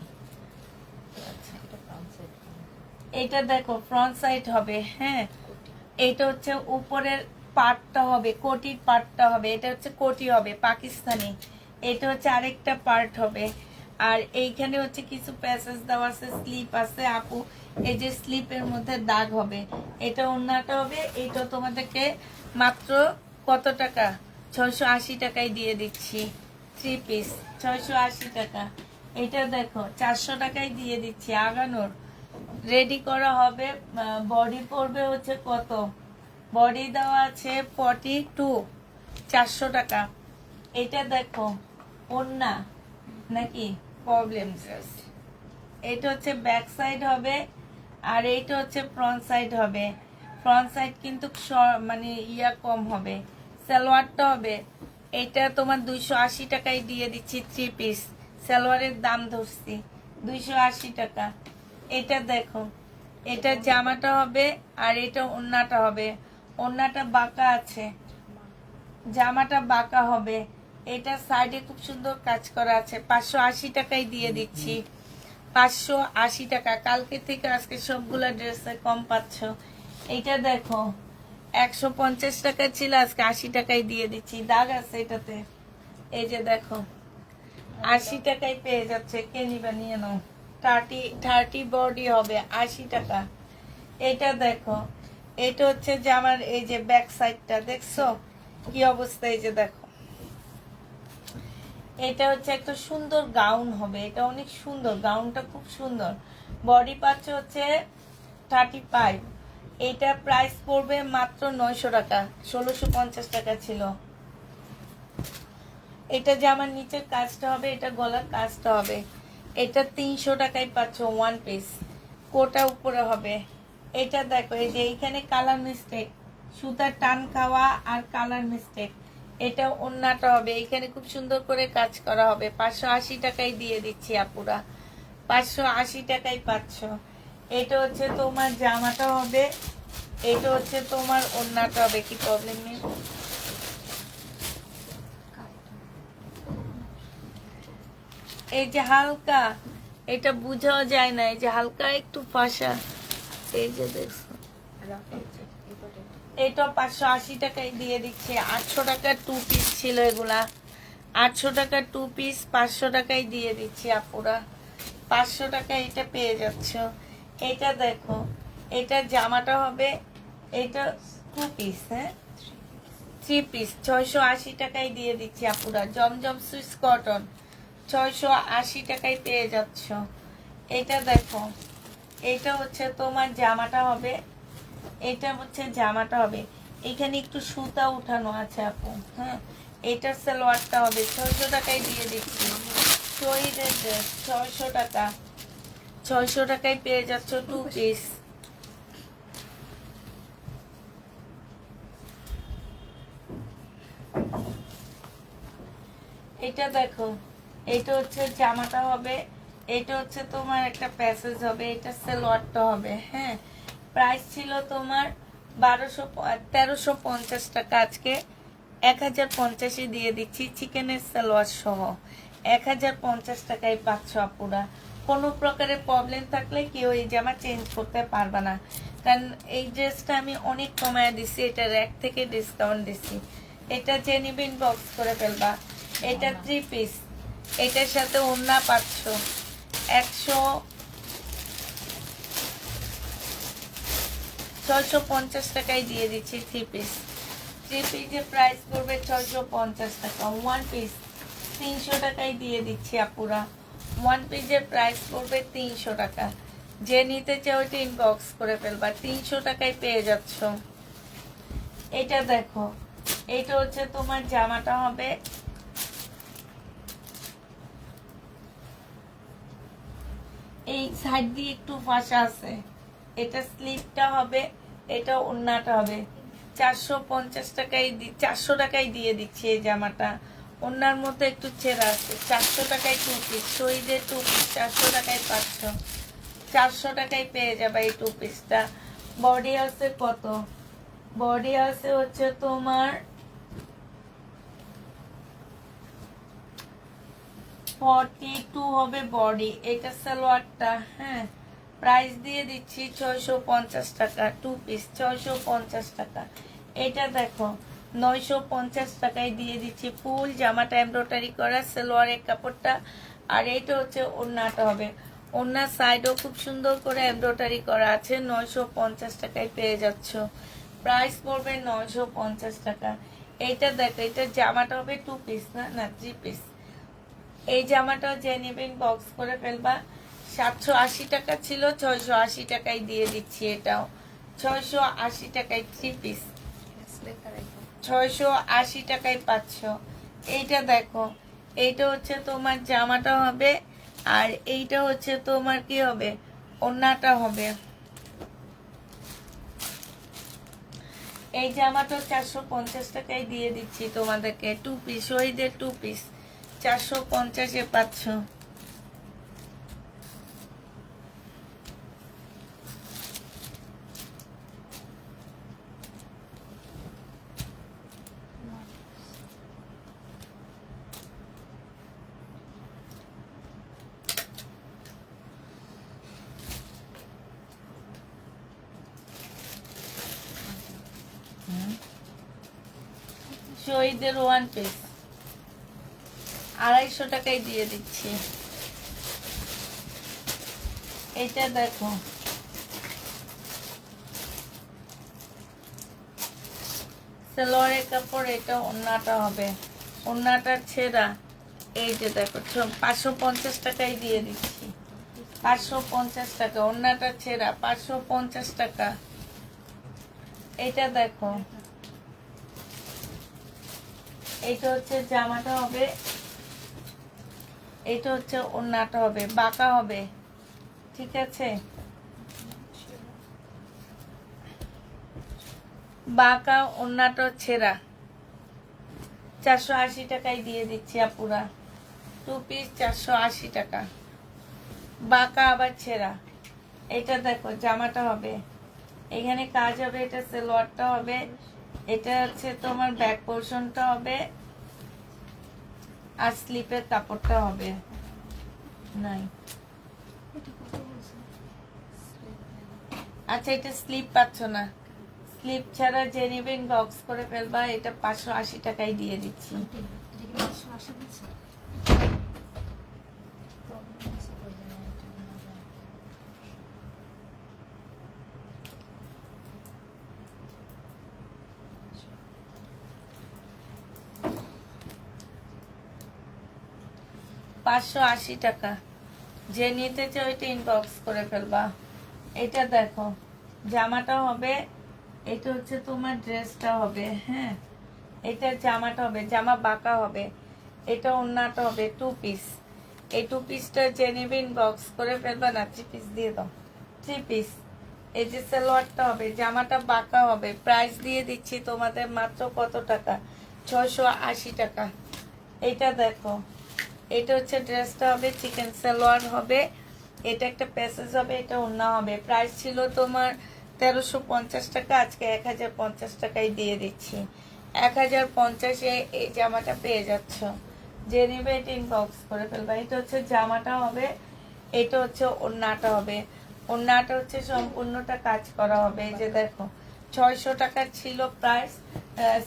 এটা দেখো ফ্রন্ট সাইড হবে। হ্যাঁ, এটা হচ্ছে উপরের পার্টটা হবে, কোটির পার্টটা হবে। এটা হচ্ছে কোটি হবে পাকিস্তানি। এটা হচ্ছে আরেকটা পার্ট হবে। আর এইখানে হচ্ছে কিছু প্যাসেজ দেওয়া আছে, স্লিপ আছে আপু। এই যে স্লিপের মধ্যে দাগ হবে। এটা ওড়নাটা হবে। এটা তোমাদেরকে মাত্র কত টাকা? 680 টাকায় দিয়ে দিচ্ছি। 3 পিস 680 টাকা। এটা দেখো 400 টাকায় দিয়ে দিচ্ছি। আগানোর রেডি করা হবে। বডি পড়বে হচ্ছে কত? বডি দেওয়া আছে 42, 400 টাকা। এটা দেখো ওড়না নাকি প্রবলেম। এটা হচ্ছে ব্যাক সাইড হবে, আর এইটা হচ্ছে ফ্রন্ট সাইড হবে, ফ্রন্ট সাইড কিন্তু মানে ইয়া কম হবে। সালোয়ারটা হবে এটা তোমার 280 টাকায় দিয়ে দিচ্ছি 3 পিস। সালোয়ারের দাম ধরছি 280 টাকা। এটা দেখো, এটা জামাটা হবে আর এটা ওড়নাটা হবে। ওড়নাটা বাঁকা আছে, জামাটা বাঁকা হবে। এটা সাইডে খুব সুন্দর কাজ করা আছে। 580 টাকায় দিয়ে দিচ্ছি, 580 টাকা। কালকে থেকে আজকে সবগুলা ড্রেসে কম পাচ্ছ। এইটা দেখো 150 টাকা ছিল, আজকে 80 টাকায় দিয়ে দিচ্ছি। দাগ আছে এটাতে, এই যে দেখো 80 টাকায় পেয়ে যাচ্ছে। কে নিবা নিয়ে নাও। 30 বডি হবে 80 টাকা। এটা দেখো, এটা হচ্ছে যে আমার এই যে ব্যাক সাইডটা দেখছো কি অবস্থা, এই যে দেখো। এটা হচ্ছে একটা সুন্দর গাউন হবে, এটা অনেক সুন্দর, গাউনটা খুব সুন্দর। বডি পাচ্ছ হচ্ছে 35। এটা প্রাইস পড়বে মাত্র 900 টাকা, 1650 টাকা ছিল। এটা জামার নিচের কাজটা হবে, এটা গলার কাজটা হবে। এটা 300 টাকায় পাচ্ছ ওয়ান পিস। কোটা উপরে হবে। এটা দেখো, এই যে এইখানে কালার মিস্টেক, সুতার টান খাওয়া আর কালার মিস্টেক। এটা ওন্নাটা হবে, এইখানে খুব সুন্দর করে কাজ করা হবে। 580 টাকায় দিয়ে দিচ্ছি আপুরা, 580 টাকায় পাচ্ছ। এটা হচ্ছে তোমার জামাটা হবে, এটা হচ্ছে তোমার ওন্নাটা হবে। কি প্রবলেম নেই। এই যে হালকা, এটা বুঝাও যায় না, এই যে হালকা একটু ফাঁসা, এই যে দেখছো। এটা 580 টাকায় দিয়ে দিচ্ছে। 800 টাকার 2 পিস ছিল এগুলা, 800 টাকার 2 পিস 500 টাকায় দিয়ে দিচ্ছি আপুরা। 500 টাকায় এটা পেয়ে যাচ্ছ। এটা দেখো, এটা জামাটা হবে, এটা 2 পিস, হ্যাঁ 3 পিস 680 টাকায় দিয়ে দিচ্ছি আপুরা। জমজম সুইস কটন 680 টাকায় পেয়ে যাচ্ছ। এটা দেখো, এটা হচ্ছে তোমার জামাটা হবে, এটা হচ্ছে জামাটা হবে। এখানে একটু সুতা উঠানো আছে আপু, হ্যাঁ। এটার সালোয়ারটা হবে 600 টাকায় দিয়ে দিচ্ছি। শহীদের ড্রেস 600 টাকা, 600 টাকায় পেয়ে যাচ্ছ 2 পিস। এটা দেখো, এটা হচ্ছে জামাটা হবে, এটা হচ্ছে তোমার একটা প্যাসেজ হবে, এটা সালোয়ারটা হবে, হ্যাঁ। প্রাইস ছিল তোমার 1350 টাকা, আজকে 1050 দিয়ে দিচ্ছি চিকেনের সালোয়ার সহ। 1050 টাকায় পাচ্ছ আপুরা। কোনো প্রকারের প্রবলেম থাকলে কেউ এই জামা চেঞ্জ করতে পারবে না, কারণ এই ড্রেসটা আমি অনেক কমায় দিছি, এটা র্যাক থেকে ডিসকাউন্ট দিছি। এটা যে নিবে ইনবক্স করে ফেলবা। এটা 3 পিস, এটার সাথে ওড়না পাচ্ছ 650 টাকায় দিয়ে দিচ্ছি 3 পিস। 3 পিসের প্রাইস পড়বে 650 টাকা। 1 পিস 300 টাকায় দিয়ে দিচ্ছি আপুরা। 1 পিসের প্রাইস পড়বে 300 টাকা। যে নিতে চাও ওইটা ইনবক্স করে ফেলবা, 300 টাকায় পেয়ে যাচ্ছ। এটা দেখো, এটা হচ্ছে তোমার জামাটা হবে, এই সাইড দিয়ে একটু ফাঁসা আছে। এটা স্লিপটা হবে, এটা ওড়নাটা হবে। 450 টাকায় 400 টাকায় দিয়ে দিচ্ছি এই জামাটা। ওড়নার মধ্যে একটু ছেঁড়া আছে। 400 টাকায় 2 পিস, শহীদের 2 পিস 400 টাকায় পাচ্ছ। 400 টাকায় পেয়ে যাবে এই 2 পিসটা। বডি আছে কত? বডি আছে হচ্ছে তোমার 42 হবে বডি। এটা সালোয়ারটা, হ্যাঁ। প্রাইস দিয়ে দিচ্ছি 650 টাকা 2 পিস, 650 টাকা। এটা দেখো 950 টাকায় দিয়ে দিচ্ছি। ফুল জামাটা এমব্রয়ডারি করা, সালোয়ারের কাপড়টা। আর এটা হচ্ছে ওড়নাটা হবে, ওড়নার সাইডও খুব সুন্দর করে এমব্রয়ডারি করা আছে। 950 টাকায় পেয়ে যাচ্ছ। প্রাইস পড়বে 950 টাকা। এইটা দেখো, এটা জামাটা হবে 2 পিস, না 3 পিস। এই জামাটা যে নেবেন বক্স করে ফেলবা। 780 টাকা ছিল, 680 টাকায় দিয়ে দিচ্ছি। এটাও 680 টাকায় 3 পিস, 680 টাকায় পাচ্ছ। এইটা দেখো, এইটা হচ্ছে তোমার জামাটা হবে, আর এইটা হচ্ছে তোমার কি হবে, ওড়নাটা হবে। এই জামাটা 450 টাকায় দিয়ে দিচ্ছি তোমাদেরকে, 2 পিস, শহীদের 2 পিস 450-এ পাচ্ছ। শহীদের 1 পিস 250 টাকায় দিয়ে দিচ্ছি। এটা দেখো, সালোয়ারের কাপড়, এটা ওড়নাটা হবে, ওড়নাটা ছেঁড়া। এই যে দেখো 550 টাকায় দিয়ে দিচ্ছি, 550 টাকা। ওড়নাটা ছেঁড়া, 550 টাকা। এটা দেখো, এইটা হচ্ছে জামাটা হবে, এইটা হচ্ছে ওড়নাটা হবে, বাঁকা হবে, ঠিক আছে? বাঁকা, ওড়নাটা ছেঁড়া, 480 টাকায় দিয়ে দিচ্ছি আপুরা। 2 পিস 480 টাকা, বাঁকা আবার ছেঁড়া। এটা দেখো, জামাটা হবে, এখানে কাজ হবে, এটা সালোয়ারটা হবে, এটা হচ্ছে তোমার ব্যাক পোর্শনটা হবে, আর স্লিপের কাপড়টা হবে। নাই, আচ্ছা এটা স্লিপ পাচ্ছ না, স্লিপ ছাড়া যে নেবেন বক্স করে ফেলবা। এটা 580 টাকায় দিয়ে দিচ্ছি। 580 টাকা, যে নিতে চাও ওইটা ইনবক্স করে ফেলবা। এটা দেখো, জামাটা হবে, এটা হচ্ছে তোমার ড্রেসটা হবে, হ্যাঁ, এটা জামাটা হবে, জামা বাঁকা হবে, এটা ওড়নাটা হবে 2 পিস। এই 2 পিসটা যে নেবে ইনবক্স করে ফেলবা না, 3 পিস দিয়ে দাও, 3 পিস। এই যে সালোয়ারটা হবে, জামাটা বাঁকা হবে, প্রাইস দিয়ে দিচ্ছি তোমাদের মাত্র কত টাকা, 680 টাকা। এটা দেখো, এটা হচ্ছে ড্রেসটা হবে, চিকেন সালোয়ার হবে, এটা একটা প্যাসেজ হবে, এটা ওড়না হবে। প্রাইস ছিল তোমার 1350 টাকা, আজকে 1050 টাকায় দিয়ে দিচ্ছি। 1050-এ এই জামাটা পেয়ে যাচ্ছ, যে নেবে এটা ইনবক্স করে ফেলবা। এটা হচ্ছে জামাটা হবে, এটা হচ্ছে ওড়নাটা হবে, ওড়নাটা হচ্ছে সম্পূর্ণটা কাজ করা হবে। এই যে দেখো, 600 টাকা ছিল প্রাইস,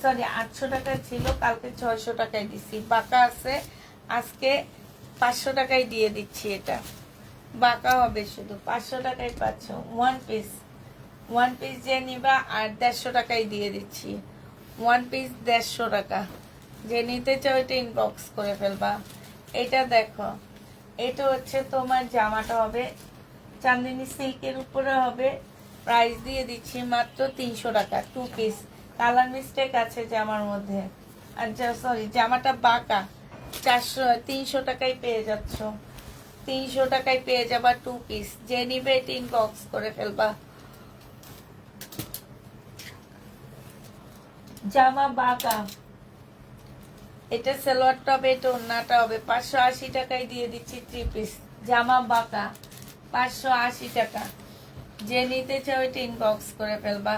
সরি 800 টাকা ছিল, কালকে 600 টাকায় দিচ্ছি। বাঁকা আছে, আজকে 500 টাকায় দিয়ে দিচ্ছি। এটা বাঁকা হবে, শুধু 500 টাকায় পাচ্ছ। 1 পিস, 1 পিস যে নিবা, আর 150 টাকায় দিয়ে দিচ্ছি। 1 পিস 150 টাকা, যে নিতে চাও এটা ইনবক্স করে ফেলবা। এটা দেখো, এটা হচ্ছে তোমার জামাটা হবে, চান্দিনী সিল্কের উপরে হবে, প্রাইস দিয়ে দিচ্ছি মাত্র 300 টাকা। 2 পিস, কালার মিস্টেক আছে জামার মধ্যে, আর সরি জামাটা বাঁকা, 300 টাকায় পেয়ে যাচ্ছ, 300 টাকায় পেয়ে যাবা 2 পিস। যে নিবে এটা ইনবক্স করে ফেলবা। জামা বাঁকা, এটা সালোয়ারটা হবে, এটা ওড়নাটা হবে, 580 টাকায় দিয়ে দিচ্ছি 3 পিস। জামা বাঁকা, 580 টাকা। যে নিতে চাও এটা ইনবক্স করে ফেলবা।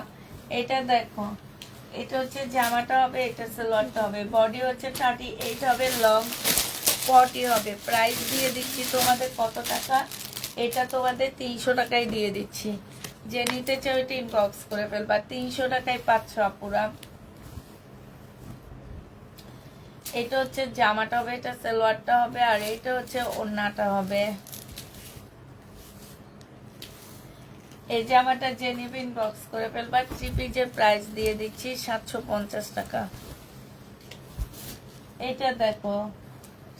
এটা দেখো, এটা হচ্ছে জামাটা হবে, এটা সালোয়ারটা হবে, বডি হচ্ছে 38 হবে, লং 40 হবে। প্রাইস দিয়ে দিচ্ছি তোমাদের কত টাকা, এটা তোমাদের 300 টাকায় দিয়ে দিচ্ছি। যে নিতে চাও এটা ইনবক্স করে ফেলবা। 300 টাকায় পাচ্ছ আপুরা। এটা হচ্ছে জামাটা হবে, এটা সালোয়ারটা হবে, আর এটা হচ্ছে ওড়নাটা হবে। এই জামাটা যে নিবে ইনবক্স করে ফেলবা। 3 পিসের প্রাইস দিয়ে দিচ্ছি 750 টাকা। এটা দেখো,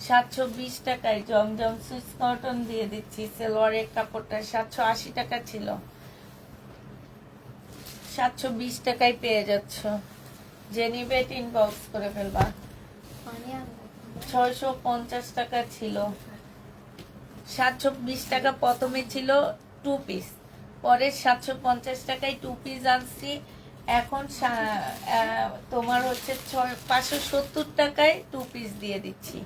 720 টাকায় জমজম সুইস কটন দিয়ে দিচ্ছি। সালোয়ারের কাপড়টা 780 টাকা ছিল, 720 টাকায় পেয়ে যাচ্ছ। যে নিবে এটা ইনবক্স করে ফেলবা। 650 টাকা ছিল, 720 টাকা প্রথমে ছিল 2 পিস, পরে 750 টাকায় 2 পিস আনছি, এখন তোমার হচ্ছে 570 টাকায় 2 পিস দিয়ে দিচ্ছি।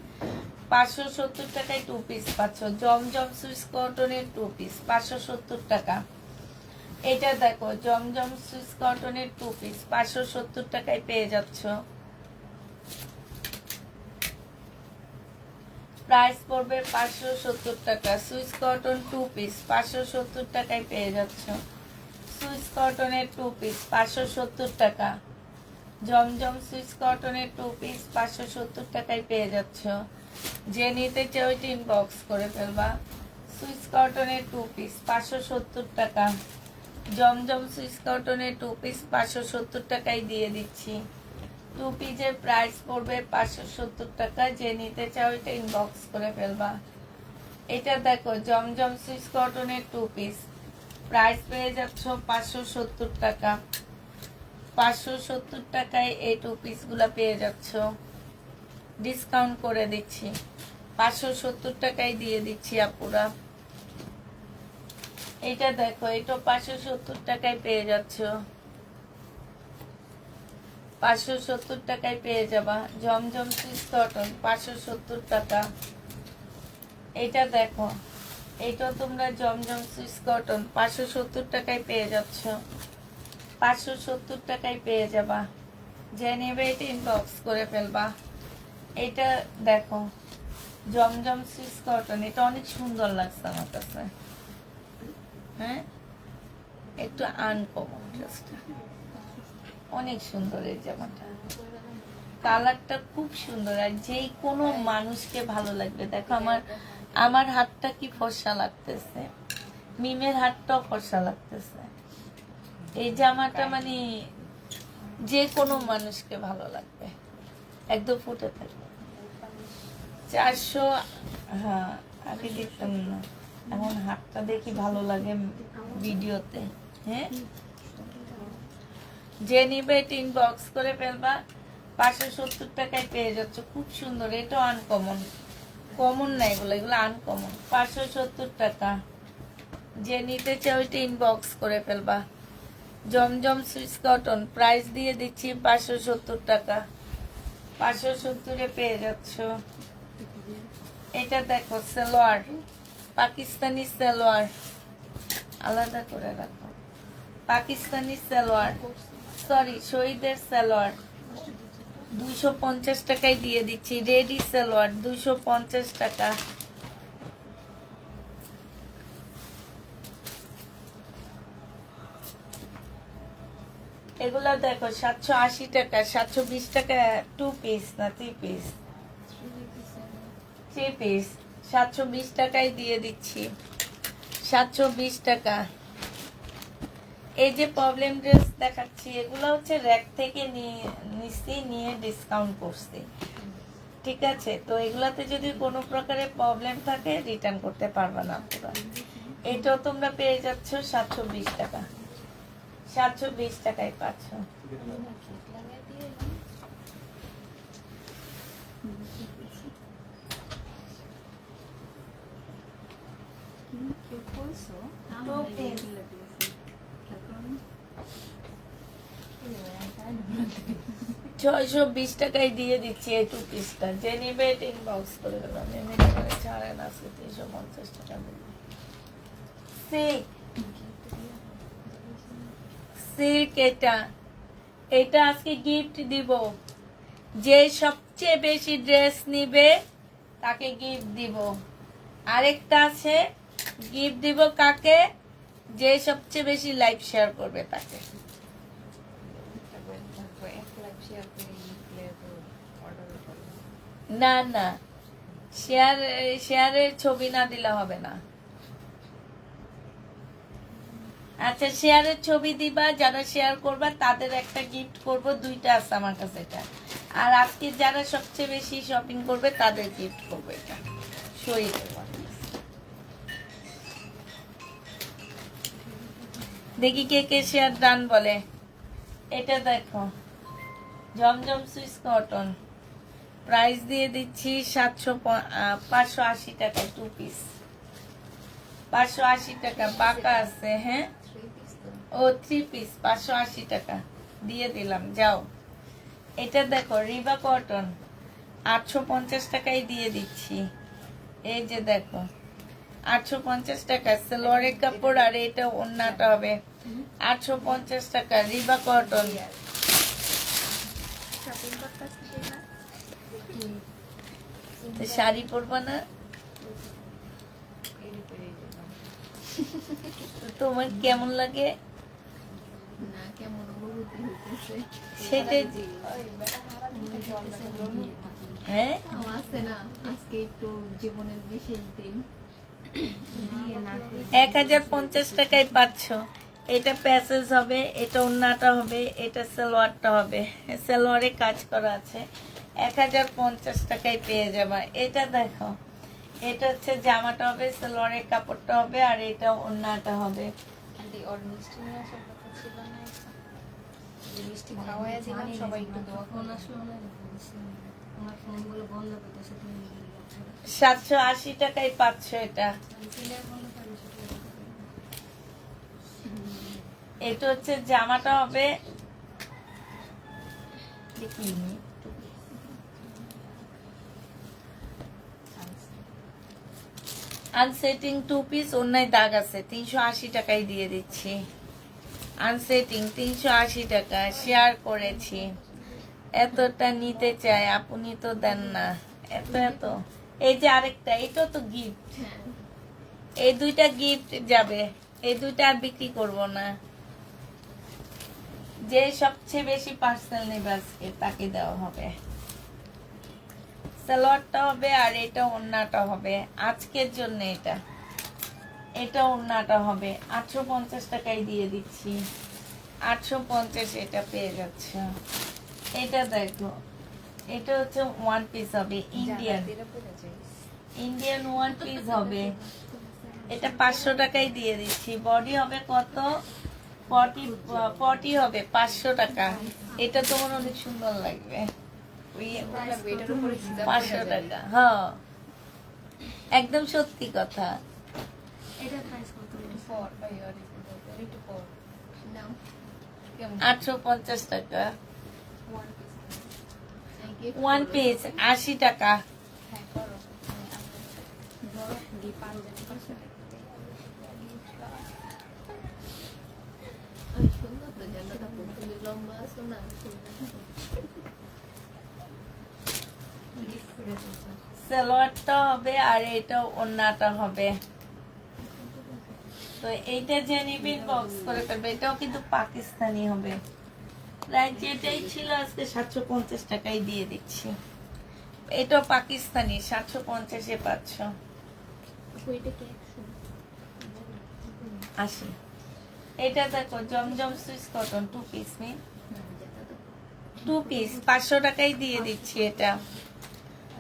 570 টাকায় 2 পিস পাচ্ছ। জমজম সুইস কটনের 2 পিস 570 টাকা। এটা দেখো জমজম সুইস কটনের 2 পিস 570 টাকায় পেয়ে যাচ্ছ। প্রাইস পড়বে 570 টাকা। সুইস কটন 2 পিস 570 টাকায় পেয়ে যাচ্ছ। সুইস কটনের 2 পিস 570 টাকা। জমজম সুইস কটনের 2 পিস 570 টাকায় পেয়ে যাচ্ছ। যে নিতে চাও ওইটা ইনবক্স করে ফেলবা। সুইস কটনের 2 পিস 570 টাকা। জমজম সুইস কটনের 2 পিস 570 টাকায় দিয়ে দিচ্ছি। 2 পিসের প্রাইস পড়বে 570 টাকা। যে নিতে চাও এটা ইনবক্স করে ফেলবা। এটা দেখো জমজম সুইস কটনের 2 পিস প্রাইস পেয়ে যাচ্ছ 570 টাকা। 570 টাকায় এই 2 পিসগুলো পেয়ে যাচ্ছ। ডিসকাউন্ট করে দিচ্ছি, 570 টাকায় দিয়ে দিচ্ছি আপুরা। এটা দেখো এটা 570 টাকায় পেয়ে যাচ্ছ। 570 টাকায় পেয়ে যাবা। জমজম সুইস কটন 570 টাকা। এটা দেখো এটা তোমরা জমজম সুইস কটন 570 টাকায় পেয়ে যাচ্ছ। 570 টাকায় পেয়ে যাবা। যে নেবে এটা ইনবক্স করে ফেলবা। এটা দেখো জমজম সুইস কটন, এটা অনেক সুন্দর লাগছে আমার কাছে। হ্যাঁ একটু আনকমন ড্রেসটা, অনেক সুন্দর এই জামাটা। কালারটা খুব সুন্দর আর যেই কোনো মানুষকে ভালো লাগবে। দেখো আমার হাতটা কি ফর্সা লাগতেছে, মিমের হাতটাও ফর্সা লাগতেছে। এই জামাটা মানে যে কোনো মানুষকে ভালো লাগবে, একদম ফুটে থাকবে। 400, হ্যাঁ আগে দেখতাম না, এখন হাতটা দেখি ভালো লাগে ভিডিওতে। হ্যাঁ যে নিবে এটা ইনবক্স করে ফেলবা। 570 টাকায় পেয়ে যাচ্ছ, খুব সুন্দর। এটা আনকমন, কমন না এগুলো, এগুলো আনকমন। 570 টাকা। যে নিতে চাও ওইটা ইনবক্স করে ফেলবা। জমজম সুইস কটন প্রাইস দিয়ে দিচ্ছি 570 টাকা। 570-এ পেয়ে যাচ্ছ। এটা দেখো সালোয়ার, পাকিস্তানি সালোয়ার, আলাদা করে রাখো। পাকিস্তানি সালোয়ার, সরি শহীদের সালোয়ার 250 টাকায় দিয়ে দিচ্ছি। রেডি সালোয়ার 250 টাকা। এগুলা দেখো 780 টাকা, 720 টাকা 2 পিস না 3 পিস, 3 পিস 720 টাকায় দিয়ে দিচ্ছি। 720 টাকা। এই যে প্রবলেম ড্রেস দেখাচ্ছি এগুলো হচ্ছে র‍্যাক থেকে নিয়ে ডিসকাউন্ট করছি, ঠিক আছে? তো এগুলাতে যদি কোনো প্রকারের প্রবলেম থাকে রিটার্ন করতে পারবে না পুরো। এটাও তোমরা পেয়ে যাচ্ছ 720 টাকা। 720 টাকায় পাচ্ছ। ছয়শো 20 টাকায় দিয়ে দিচ্ছি এই 2 পিসটা। যে নিবে এটা ইনবক্স করে দেবো। ছাড়ে না 350 টাকা দেবে। সিল্ক এটা আজকে গিফট দিব। যে সবচেয়ে বেশি ড্রেস নিবে তাকে গিফট দিব। আরেকটা আছে গিফট দিব কাকে? যে সবচেয়ে বেশি লাইভ শেয়ার করবে তাকে। না না, শেয়ারের ছবি না দিলে হবে না। আচ্ছা শেয়ারের ছবি দিবা, যারা শেয়ার করবা তাদের একটা গিফট করব। 2টা আছে আমার কাছে এটা। আর আজকে যারা সবচেয়ে বেশি শপিং করবে তাদের গিফট করবো এটা। শহীদ দেখি কে কে শেয়ার ডান বলে। এটা দেখো জমজম সুইস কটন প্রাইস দিয়ে দিচ্ছি 580 টাকা 2 পিস। 580 টাকা বাঁকা আছে। হ্যাঁ ও 3 পিস 580 টাকা। দিয়ে দিলাম, যাও। এটা দেখো রিবা কটন, 850 টাকায় দিয়ে দিচ্ছি। এই যে দেখো 850 টাকা সালোয়ারের কাপড়, আর এটা ওড়নাটা হবে 850 টাকা রিবা কটন। শপিং করতেছি না তো শাড়ি পরবা না? তো তোমার কেমন লাগে? না কেমন অনুভূতি হইতেছে সেটাই। হ্যাঁ আছে না আজকে একটু জীবনের বিশেষ দিন 1050 টাকায় পাচ্ছ। এটা প্যাসেজ হবে, এটা ওড়নাটা হবে, এটা সালোয়ারটা হবে, সালোয়ারে কাজ করা আছে। 1050 টাকায় পেয়ে যাবা। এটা দেখো, এটা হচ্ছে জামাটা হবে, সালোয়ারের কাপড়টা হবে, আর এটা ওড়নাটা হবে। আন্টি ওর মিষ্টি নিয়ে আসার কথা ছিল না যে মিষ্টি খাওয়াইয়া দিলাম সবাই একটু দোয়া করুন 780 টাকায় পাচ্ছ এটা। এটা হচ্ছে জামাটা হবে, দেখি আনসেটিং 2 পিস, অন্যায় দাগ আছে, 380 টাকায় দিয়ে দিচ্ছি। আনসেটিং 380 টাকা, শেয়ার করেছি। এতটা নিতে চাই, আপনি তো দেন না। এত এত। এই যে আরেকটা, এটা তো গিফট। এই দুইটা গিফট যাবে, এই দুইটা আর বিক্রি করব না। যে সবচেয়ে বেশি পার্সেল নেবে আজকে তাকে দেওয়া হবে। সালোয়ারটা হবে, আর এটা ওড়নাটা হবে আজকের জন্য। এটা ওড়নাটা হবে 850 টাকায় দিয়ে দিচ্ছি। 850 এটা পেয়ে যাচ্ছে। এটা দেখো, এটা হচ্ছে ওয়ান পিস হবে, ইন্ডিয়ান ওয়ান পিস হবে। এটা 500 টাকায় দিয়ে দিচ্ছি। বডি হবে কত? 40 হবে 500 টাকা। এটা তোমার অনেক সুন্দর লাগবে। 500 টাকা, হ্যাঁ একদম সত্যি কথা। 850 টাকা ওয়ান পিস, 80 টাকা। সালোয়ারটা হবে, আর এটা ওড়নাটা হবে। তো এইটা যে নিবেন বক্স করে ফেলবে। এটাও কিন্তু পাকিস্তানি হবে। প্রায় যেটাই ছিল আজকে 750 টাকায় দিয়ে দিচ্ছি। এটাও পাকিস্তানি, 750-এ পাচ্ছ। 80। এটা দেখো জমজম সুইস কটন 2 পিস, 2 পিস 500 টাকায় দিয়ে দিচ্ছি। এটা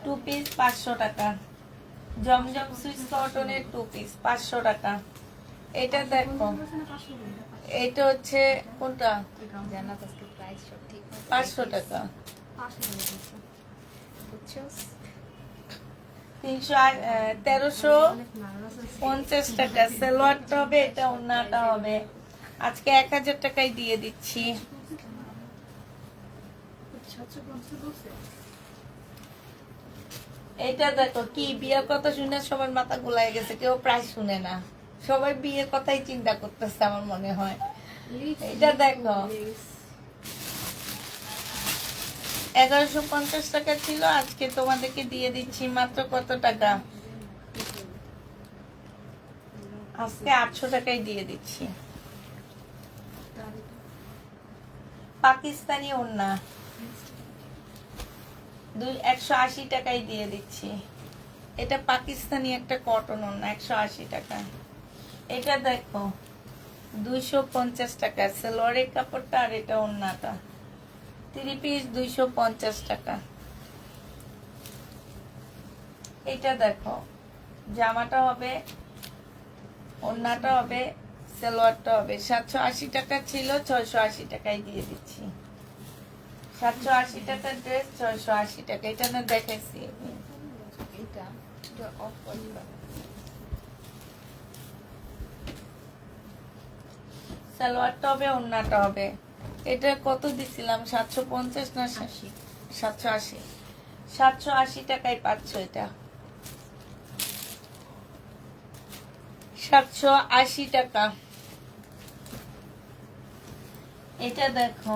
2 পিস 500 টাকা। জমজম সুইস কটনের 2 পিস 500 টাকা। এটা দেখো, এটা হচ্ছে কোনটা? জান্নাত আজকে প্রাইস সব ঠিক 500 টাকা। 1350 টাকা। সালোয়ারটা হবে, এটা ওড়নাটা হবে। আজকে 1000 টাকায় দিয়ে দিচ্ছি। এটা দেখো, কি বিয়ের কথা শুনে সবার মাথা গোলায় গেছে, কেউ প্রায় শুনে না, সবাই বিয়ের কথাই চিন্তা করতেছে আমার মনে হয়। এটা দেখো 1150 টাকা ছিল, আজকে তোমাদেরকে দিয়ে দিচ্ছি মাত্র কত টাকা? আজকে 800 টাকায় দিয়ে দিচ্ছি। পাকিস্তানি ওড়না 180 টাকায় দিয়ে দিচ্ছি। এটা পাকিস্তানি একটা কটন ওড়না, 180 টাকা। এটা দেখো 250 টাকা সালোয়ারের কাপড়টা, আর এটা ওড়নাটা 3 পিস 250 টাকা। এটা দেখো জামাটা হবে, ওড়নাটা হবে, সালোয়ারটা হবে। 780 টাকা ছিল, 680 টাকায় দিয়ে দিচ্ছি। 780 টাকার ড্রেস 680 টাকা। এটা না দেখাইছি। এটা অফ করবা সালোয়ারটা হবে, ওড়নাটা হবে। এটা কত দিছিলাম? 750 না 780? 780 টাকায় পাচ্ছ এটা। 780 টাকা। এটা দেখো,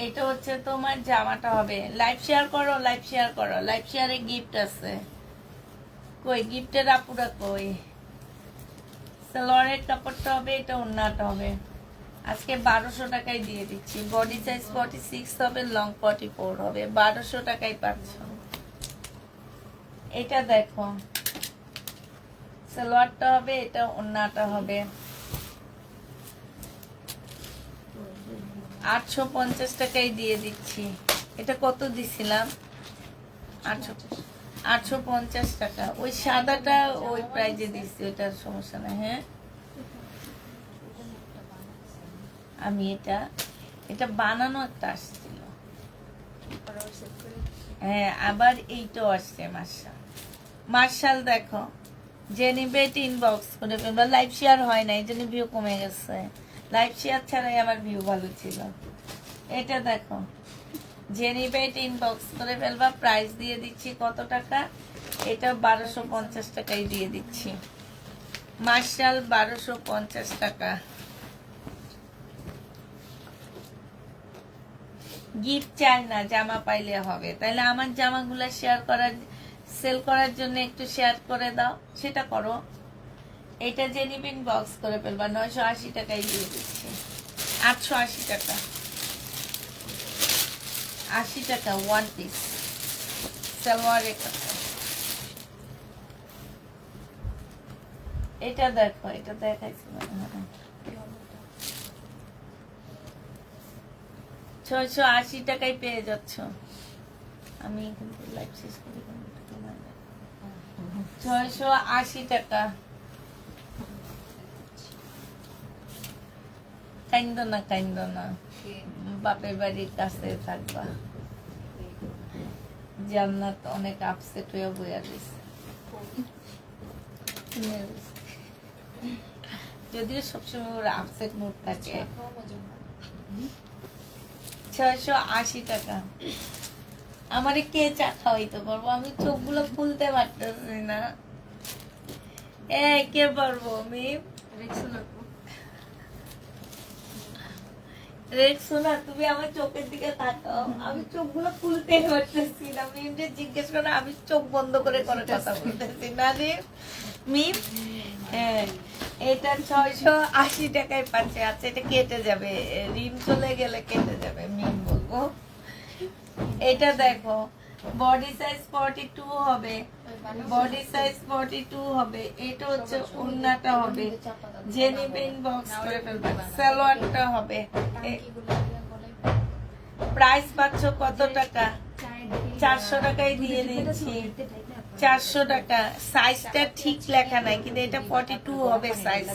এটা হচ্ছে তোমার জামাটা হবে। লাইভ শেয়ার করো, লাইভ শেয়ার করো, লাইভ শেয়ারে গিফট আছে। কই গিফটের আপুরা কই? সালোয়ারের কাপড়টা হবে, এটা ওন্নাটা হবে। আজকে 1200 টাকায় দিয়ে দিচ্ছি। বডি সাইজ 46 হবে, লং 44 হবে। 1200 টাকায় পাচ্ছ। এটা দেখো, সালোয়ারটা হবে, এটা ওন্নাটা হবে। 850 টাকায় দিয়ে দিচ্ছি। এটা কত দিছিলাম? 850 টাকা। ওই সাদাটা ওই প্রাইজে দিচ্ছি, ওইটার সমস্যা নাই। হ্যাঁ, আমি এটা বানানো একটা আসছিল। হ্যাঁ, আবার এইটাও আসছে। মার্শাল দেখো, জেনিবেট ইনবক্স করে ফেলবা। লাইভ শেয়ার হয় না, এই জন্য ভিউ কমে গেছে। লাইভ শেয়ার ছাড়াই আমার ভিউ ভালো ছিল। এটা দেখো, জেনিবেট ইনবক্স করে ফেলবা। প্রাইস দিয়ে দিচ্ছি কত টাকা? এটা 1250 টাকায় দিয়ে দিচ্ছি। মার্শাল 1250 টাকা। গিফট চাই না, জামা পাইলে হবে। তাহলে আমার জামাগুলো সেল করার জন্য একটু শেয়ার করে দাও, সেটা করো। এটা জেনিবিন বক্স করে ফেলবা। 980 টাকায় দিয়ে দিচ্ছি। 880 টাকা। 80 টাকা ওয়ান পিস সালোয়ারের কাপড়। এটা দেখো, এটা দেখাইছি মনে হয়। 680 টাকায় পেয়ে যাচ্ছ। আমি কিন্তু লাইভ শেষ করি। 680 টাকা। কাইন্দ না, বাপের বাড়ির কাছে থাকবা। জান্নাত অনেক আপসেট হয়ে বইয়া দিছে। যদিও সবসময় ওর আপসেট মুড থাকে। 680 টাকা। আমারে কে চা খাওয়াইতে পারবো? আমি চোখগুলো খুলতে পারতেছি না। কে পারবো? আমি রেক্সোনা, তুমি আমার চোখের দিকে তাকাও। আমি চোখগুলো খুলতে পারতেছি না। মিম যে জিজ্ঞেস করে, আমি চোখ বন্ধ করে করে কথা বলতেছি না রে মিম। হ্যাঁ, এটা 680 টাকায় পাচ্ছে। আচ্ছা, এটা কেটে যাবে, রিম চলে গেলে কেটে যাবে, মিম বলবো। এটা দেখো, বডি সাইজ 42 হবে। বডি সাইজ 42 হবে। এটা হচ্ছে ওন্নাটা হবে। জেনিবিন বক্স করে ফেলবে। সালোয়ারটা হবে। প্রাইস পাচ্ছ কত টাকা? 400 টাকায় দিয়ে দিচ্ছি। 400 টাকা। সাইজটা ঠিক লেখা নাই, কিন্তু এটা 42 হবে সাইজ।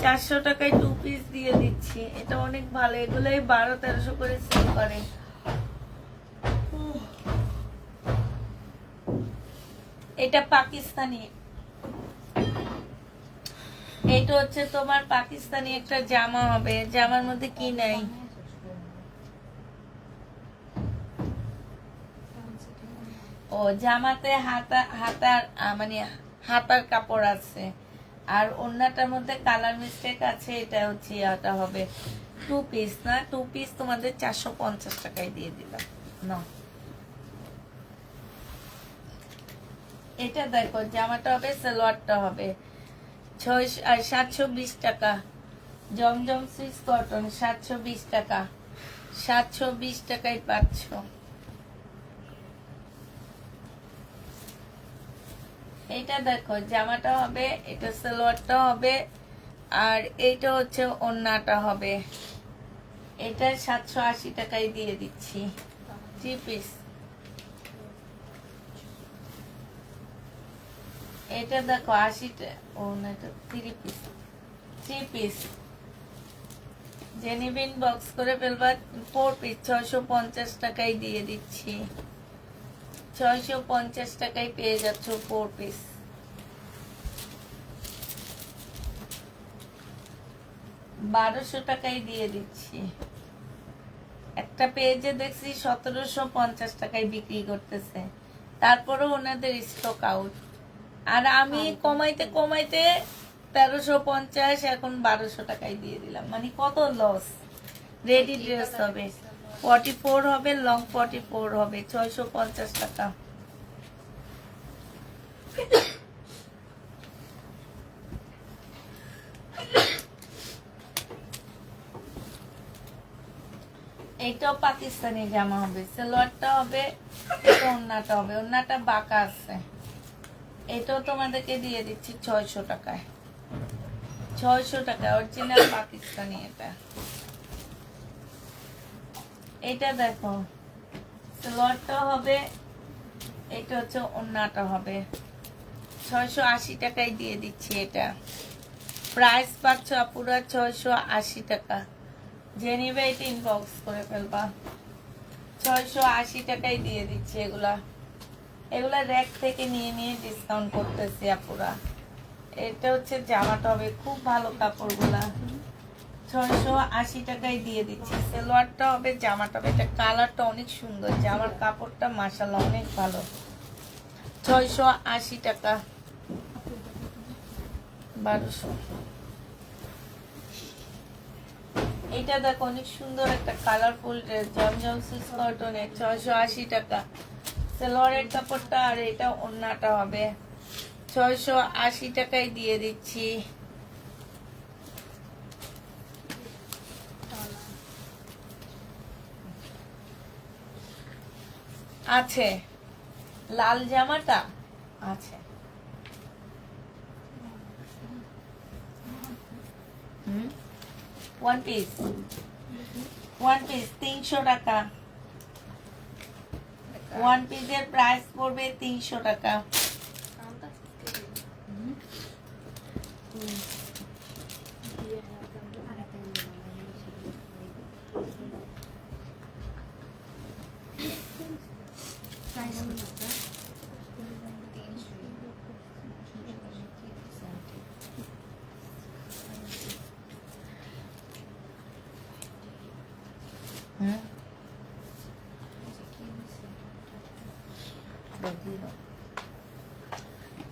400 টাকায় 2 পিস দিয়ে দিচ্ছি। এটা অনেক ভালো। এগুলোই 1200-1300 করে সেল করে। এটা পাকিস্তানি। এটা হচ্ছে তোমার পাকিস্তানি একটা জামা হবে। জামার মধ্যে কি নাই? ও, জামাতে হাতার মানে হাতার কাপড় আছে, আর ওন্নাটার মধ্যে কালার মিস্টেক আছে। এটা হচ্ছে এটা হবে 2 পিস না, 2 পিস তোমাদের 450 টাকায় দিয়ে দিলাম না। এটা দেখো, জামাটা হবে, সালোয়ারটা হবে 720 টাকা। জমজম সুইস কটন 720 টাকা। 720 টাকায় পাচ্ছ। এটা দেখো, জামাটা হবে, এটা সালোয়ারটা হবে, আর এইটা হচ্ছে ওন্নাটা হবে। এটা 780 টাকায় দিয়ে দিচ্ছি। 3 পিস। এটা দেখো 80 ও না, এটা 3 পিস। 3 পিস জেনিবিন বক্স করে ফেলবা। 4 পিস 650 টাকায় দিয়ে দিচ্ছি। 650 টাকায় পেয়ে যাচ্ছ 4 পিস। 1200 টাকায় দিয়ে দিচ্ছি। একটা পেজে দেখছি 1750 টাকায় বিক্রি করতেছে, তারপরেও ওনাদের স্টক আউট। আর আমি কমাইতে কমাইতে 1350 এখন 1200 টাকায় দিয়ে দিলাম, মানে কত লস। রেডি ড্রেস হবে 44 হবে, লং 44 হবে, 650 টাকা। এইটাও পাকিস্তানি জামা হবে, সালোয়ারটা হবে, এটা ওন্নাটা হবে, ওন্নাটা বাঁকা আছে। এটাও তোমাদেরকে দিয়ে দিচ্ছি 600 টাকায়, 600 টাকা অরিজিনাল পাকিস্তানি। এটা দেখো সালোয়ারটা হবে, এটা হচ্ছে ওন্নাটা হবে, 680 টাকায় দিয়ে দিচ্ছি। এটা প্রাইস পাচ্ছ পুরা 680 টাকা। যে নিবে এটা ইনবক্স করে ফেলবা, 680 টাকায় দিয়ে দিচ্ছি। এগুলা এগুলা র্যাক থেকে নিয়ে নিয়ে ডিসকাউন্ট করতেছি আপুরা। এটা হচ্ছে জামাটা হবে, খুব ভালো কাপড়গুলা, 680 টাকায় দিয়ে দিচ্ছি। সালোয়ারটা হবে, জামাটা হবে, এটা কালারটা অনেক সুন্দর, জামার কাপড়টা মাশাআল্লাহ অনেক ভালো, 680 টাকা, 1200। এটা দেখো অনেক সুন্দর একটা কালারফুল ড্রেস, জমজম সুইস কটনের, 680 টাকা। সালোয়ারের কাপড়টা আর এটা ওন্নাটা হবে, 680 টাকায় দিয়ে দিচ্ছি। আছে লাল জামাটা আছে, ওয়ান পিস 300 টাকা। ওয়ান পিসের প্রাইস পড়বে 300 টাকা।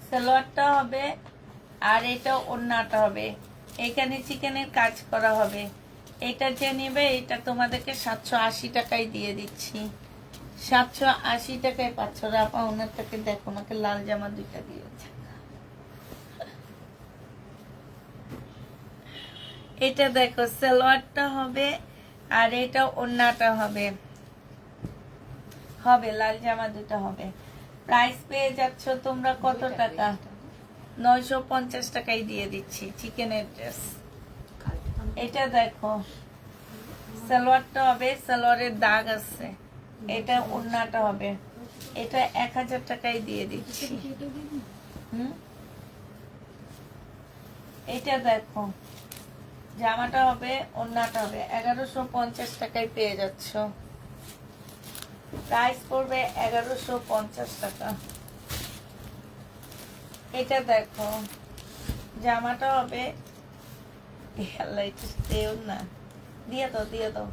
সালোয়ারটা হবে আর এটা ওন্নাটা হবে, এখানে চিকেনের কাজ করা হবে। এটা যে নেবে এটা তোমাদেরকে 780 টাকায় দিয়ে দিচ্ছি, 780 টাকায় পাচ্ছ। রাপা ওনার থেকে দেখো, আমাকে লাল জামা দুইটা দিয়েছে। এটা দেখো সালোয়ারটা হবে আর এটা ওন্নাটা হবে, লাল জামা দুটো হবে। প্রাইস পেয়ে যাচ্ছ তোমরা কত টাকা? 950 টাকায় দিয়ে দিচ্ছি চিকেনের ড্রেস। এটা দেখো সালোয়ারটা হবে, সালোয়ারের দাগ আছে, এটা ওন্নাটা হবে, এটা 1000 টাকায় দিয়ে দিচ্ছি। এটা দেখো জামাটা হবে, ওন্নাটা হবে, 1150 টাকায় পেয়ে যাচ্ছ। প্রাইস পড়বে 1150 টাকা। এটা দেখো জামাটা হবে, না দিয়ে দাও,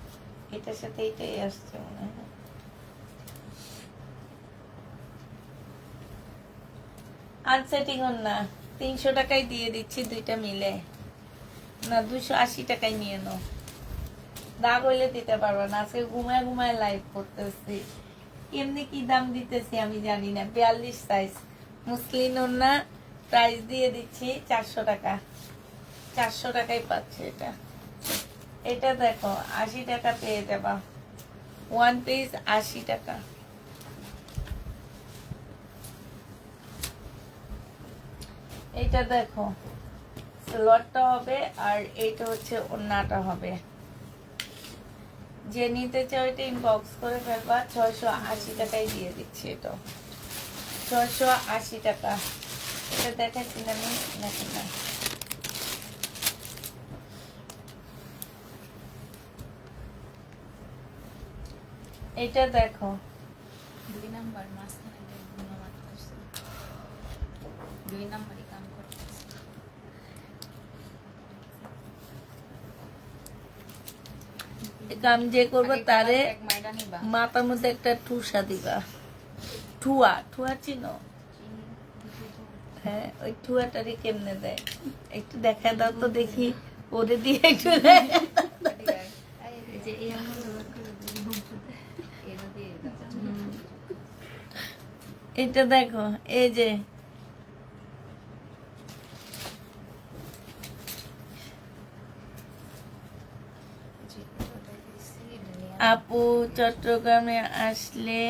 এটার সাথে এটাই আসছে মনে হয়। আনসেটিং না, 300 টাকায় দিয়ে দিচ্ছি দুইটা মিলে, না 280 টাকায় নিয়ে নাও। দাগ হইলে দিতে পারবো না, আজকে ঘুমায় ঘুমায় লাইভ করতেছি, এমনি কি দাম দিতেছি আমি জানি না। 42 সাইজ মুসলিন ওন্না, প্রাইস দিয়ে দিচ্ছি 400 টাকা, 400 টাকায় পাচ্ছে এটা। এটা দেখো 80 টাকা পেয়ে যাবা, ওয়ান পিস 80 টাকা। এটা দেখো সালোয়ারটা হবে আর এইটা হচ্ছে ওন্নাটা হবে। যে নিতে চাও এটা ইনবক্স করে ফেলবা, 680 টাকায় দিয়ে দিচ্ছি। এটা 680 টাকা। এটা দেখাচ্ছি না আমি, দেখেন না। এটা দেখো 2 নাম্বার মাঝখানে গুণমান করছে, 2 নাম্বারই কাম করতেছে। কাম যে করবো আগে তারে এক মাইরা নিবা মাথার মধ্যে একটা ঠুসা দিবা। ঠুয়া ঠুয়া চিনো? হ্যাঁ, ওই ঠুয়াটারি কেমনে দেয় একটু দেখা দাও তো দেখি, ওরে দিয়ে একটু দেয়। এই যে এই আমার ব্যবহার করে এটা দিয়ে দাও। এটা দেখো, এই যে আপু চট্টগ্রামে আসলে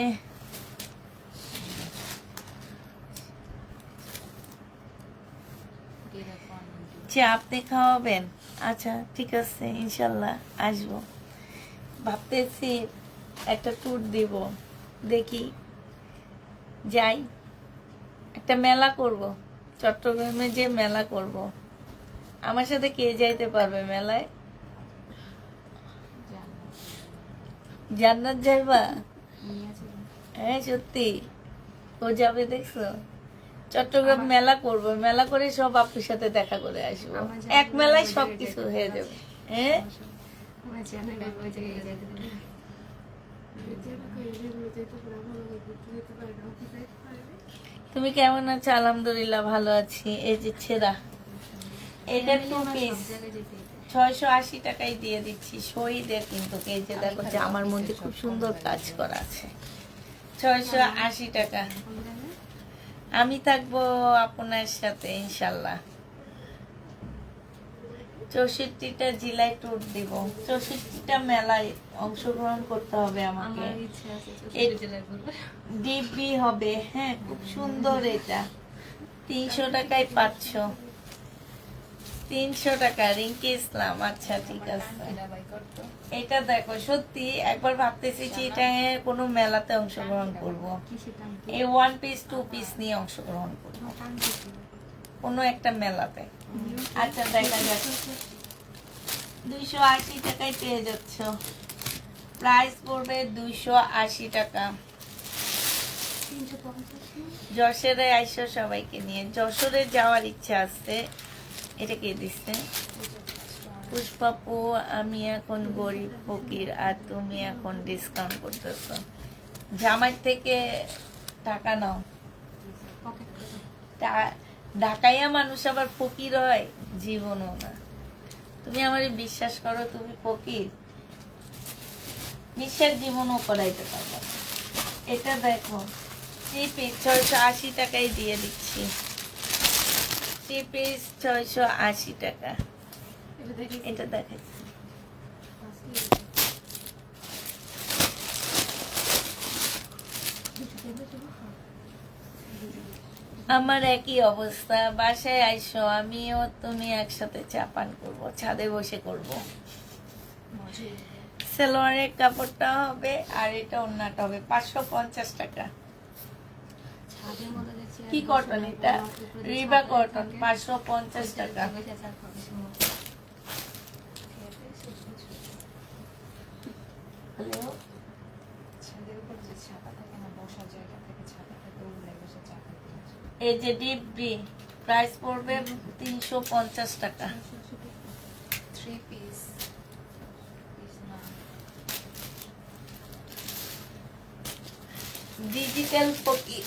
চা আপনি খাওয়াবেন? আচ্ছা ঠিক আছে, ইনশাল্লাহ আসবো। ভাবতেছি একটা ট্যুর দিব, দেখি যাই, একটা মেলা করব, চট্টগ্রামে যে মেলা করব। আমার সাথে কে যাইতে পারবে মেলায়? জান্নাত যাইবা? হ্যাঁ সত্যি, ও যাবে দেখছো? চট্টগ্রাম মেলা করব, মেলা করে সব আপুর সাথে দেখা করে আসবো, এক মেলায় সবকিছু হয়ে যাবে। হ্যাঁ তুমি কেমন আছো? আলহামদুলিল্লাহ ভালো আছি। এই যে ছেঁড়া, এটা 2 পিস 680 টাকায় দিয়ে দিচ্ছি, শহীদের কিন্তু। এই যে দেখো যে আমার মধ্যে খুব সুন্দর কাজ করা আছে, 680 টাকা। আমি থাকবো আপনার সাথে ইনশাল্লাহ। 64টা জেলায় ট্যুর দিব, 64টা মেলায় অংশগ্রহণ করতে হবে আমাকে। ডিবি হবে, হ্যাঁ খুব সুন্দর। এটা 300 টাকায় 500, 300 টাকা। রিঙ্কি ইসলাম, আচ্ছা ঠিক আছে। এটা দেখো, সত্যি একবার ভাবতেছি চিটাগাং এর কোনো মেলাতে অংশগ্রহণ করব, এই 1 পিস 2 পিস নিয়ে অংশগ্রহণ করব কোনো একটা মেলাতে। আচ্ছা দেখা যাক, 280 টাকায় পেয়ে যাচ্ছ, প্রাইস পড়বে 280 টাকা। যশোরে আইসো সবাইকে নিয়ে, যশোরে যাওয়ার ইচ্ছা আছে। এটা কে দিচ্ছে? পুষ্পাপু, আমি এখন গরিব ফকির আর তুমি এখন ডিসকাউন্ট করতেছো, জামাই থেকে টাকা নাও। ঢাকাইয়া মানুষ আবার ফকির হয়? জীবনও না। তুমি আমার বিশ্বাস করো, তুমি ফকির নিঃশ্বাস জীবনও করাইতে পারবে না। এটা দেখো, 3 পিস 680 টাকায় দিয়ে দিচ্ছি, 3 পিস 680 টাকা। এটা দেখাচ্ছি, আমার একই অবস্থা। বাসায় আইসো, আমিও তুমি একসাথে চা পান করবো, ছাদে বসে করব। সালোয়ারের কাপড়টা হবে আর এটা ওড়নাটা হবে 550 টাকা। কি কটন এটা? রিবা কটন, 550 টাকা। হ্যালো, এই যে ডিপি, প্রাইস পড়বে 350 টাকা। 3 পিস ডিজিটাল ফকির,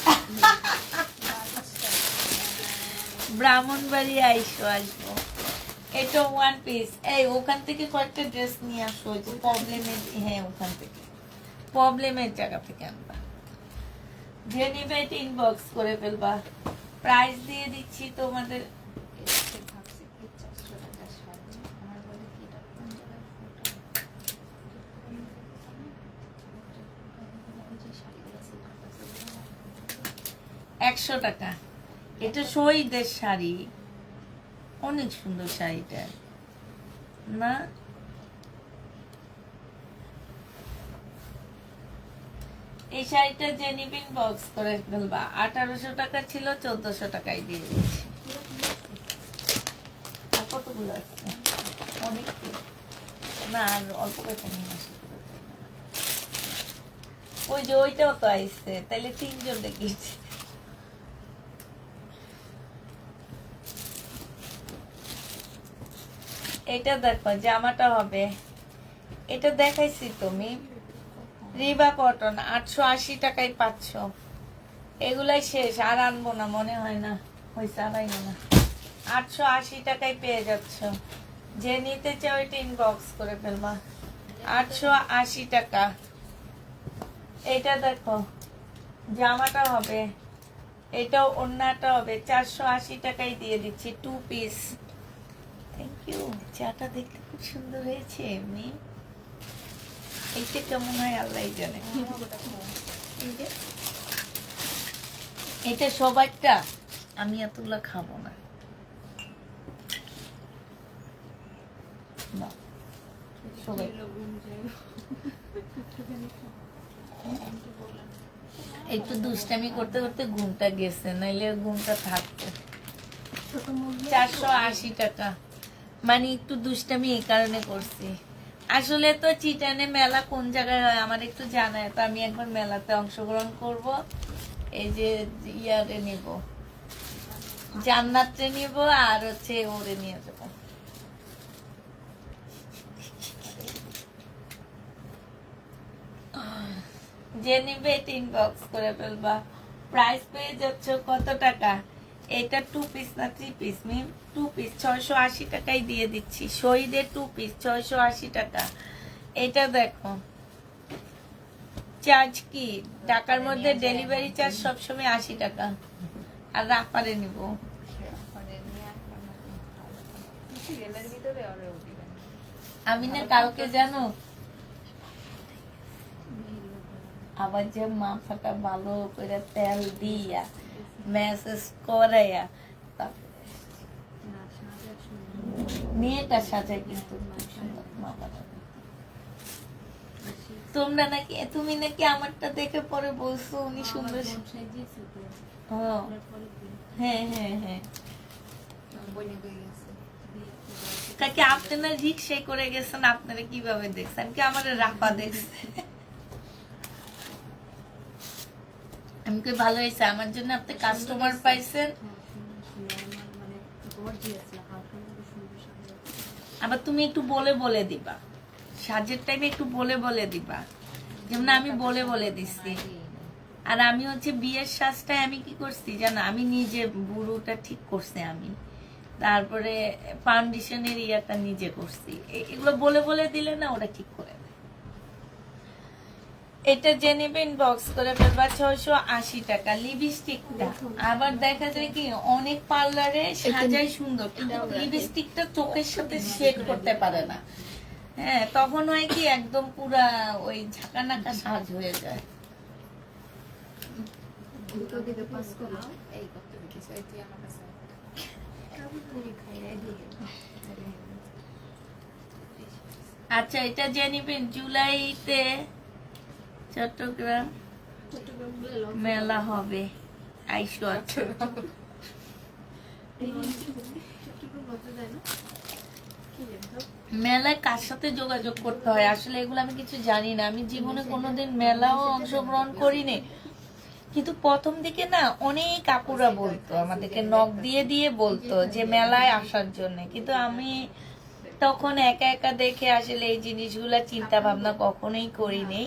ব্রাহ্মণবাড়ি আইসো, আসবো। এটা 1 পিস। এই ওখান থেকে কয়েকটা ড্রেস নিয়ে আসো, ওই যে প্রবলেমের, হ্যাঁ ওখান থেকে, প্রবলেমের জায়গা থেকে আনবা। যে নিবে এটা ইনবক্স করে ফেলবা, প্রাইস দিয়ে দিচ্ছি তোমাদের। একশো টাকা। এটা শহীদের শাড়ি, অনেক সুন্দর শাড়িটা না? এই শাড়িটা জেনিবিন বক্স করে ফেলবা, 1800 টাকা ছিল, 1400 টাকায় দিয়ে দিচ্ছি। আর কতগুলো আছে? অনেক না, আর অল্প কয়েকটা নিয়ে আসি। ওই যে ওইটাও তো আইসছে, তাইলে 3 জন দেখিয়েছি। এটা দেখো, জামাটা হবে এটা দেখাইছি তুমি, রিবা কটন 880 টাকায় পাচ্ছ। এগুলাই শেষ, আর আনবো না মনে হয় না, হয়েছে আর আইবো না। 880 টাকায় পেয়ে যাচ্ছ, যে নিতে চাও এটা ইনবক্স করে ফেলবা। 880 টাকা। এটা দেখো, জামাটা হবে, এটাও ওড়নাটা হবে, 480 টাকায় দিয়ে দিচ্ছি, 2 পিস। Thank you. চাটা দেখতে খুব সুন্দর হয়েছে এমনি। এইটা কেমন হয় আল্লাহ জানে। এই যে, এটা সবারটা, আমি এতগুলো খাবো না। না, সবাই একটু দুষ্টামি করতে করতে ঘুমটা গেছে, নাইলে ঘুমটা থাকতো। 480 টাকা, মানে একটু দুষ্টামি এই কারণে করছি। আসলে তো চিটানে মেলা কোন জায়গায় হয় আমার একটু জানায়, তো আমি একবার মেলাতে অংশগ্রহণ করব। এই যে ইয়ারে নিব, জান্নাতে নিব, আর হচ্ছে ওরে নিয়ে যাবো। যে নিবে এটা ইনবক্স করে ফেলবা। প্রাইস পেয়ে যাচ্ছ কত টাকা? এটা 2 পিস না 3 পিস? মিম 2 পিস 680 টাকায় দিয়ে দিচ্ছি। শহীদের 2 পিস 680 টাকা। এটা দেখো, চার্জ কি ঢাকার মধ্যে ডেলিভারি চার্জ সবসময় 80 টাকা। আর রাপারে নিব। আমি না কালকে জানো আবার যে মাথাটা ভালো করে তেল দিয়া মেসেজ করাইয়া মেয়েটা সাজায়, কিন্তু খুব সুন্দর মাথাটা। তোমরা নাকি, তুমি নাকি আমারটা দেখে পরে বলছো উনি সুন্দর। হ্যাঁ হ্যাঁ হ্যাঁ, কাকে আপনারা রিক্সায় করে গেছেন, আপনারা কিভাবে দেখছেন? কি আমার রাপা দেখছে? আমি কি ভালো হয়েছে আমার জন্য আপনি কাস্টমার পাইছেন। আবার তুমি একটু বলে বলে দিবা, সাজের টাইমে একটু বলে বলে দিবা, যেমন আমি বলে বলে দিচ্ছি। আর আমি হচ্ছে বিয়ের সাজটায় আমি কি করছি জানো, আমি নিজে বুড়োটা ঠিক করছি আমি, তারপরে ফাউন্ডেশনের ইয়াটা নিজে করছি। এগুলো বলে বলে দিলে না ওরা ঠিক করে দেয়। এটা যে নেবে ইনবক্স করে ফেলবা। 680 টাকা লিপস্টিকটা। আবার দেখা যায় কি অনেক পার্লারে সাজায় সুন্দর, কিন্তু লিপস্টিকটা চোখের সাথে শেড করতে পারে না। হ্যাঁ, তখন হয় কি একদম পুরা ওই ঝাঁকানাকা সাজ হয়ে যায়। আচ্ছা, এটা যে নিবেন জুলাইতে চট্টগ্রাম মেলা হবে, আইসো। আচ্ছা, মেলায় কার সাথে যোগাযোগ করতে হয় আসলে এগুলো আমি কিছু জানি না। আমি জীবনে কোনোদিন মেলাও অংশগ্রহণ করিনি, কিন্তু প্রথম দিকে না অনেক আপুরা বলতো, আমাদেরকে নখ দিয়ে দিয়ে বলতো যে মেলায় আসার জন্য, কিন্তু আমি তখন একা একা দেখে আসলে এই জিনিসগুলা চিন্তা ভাবনা কখনোই করিনি।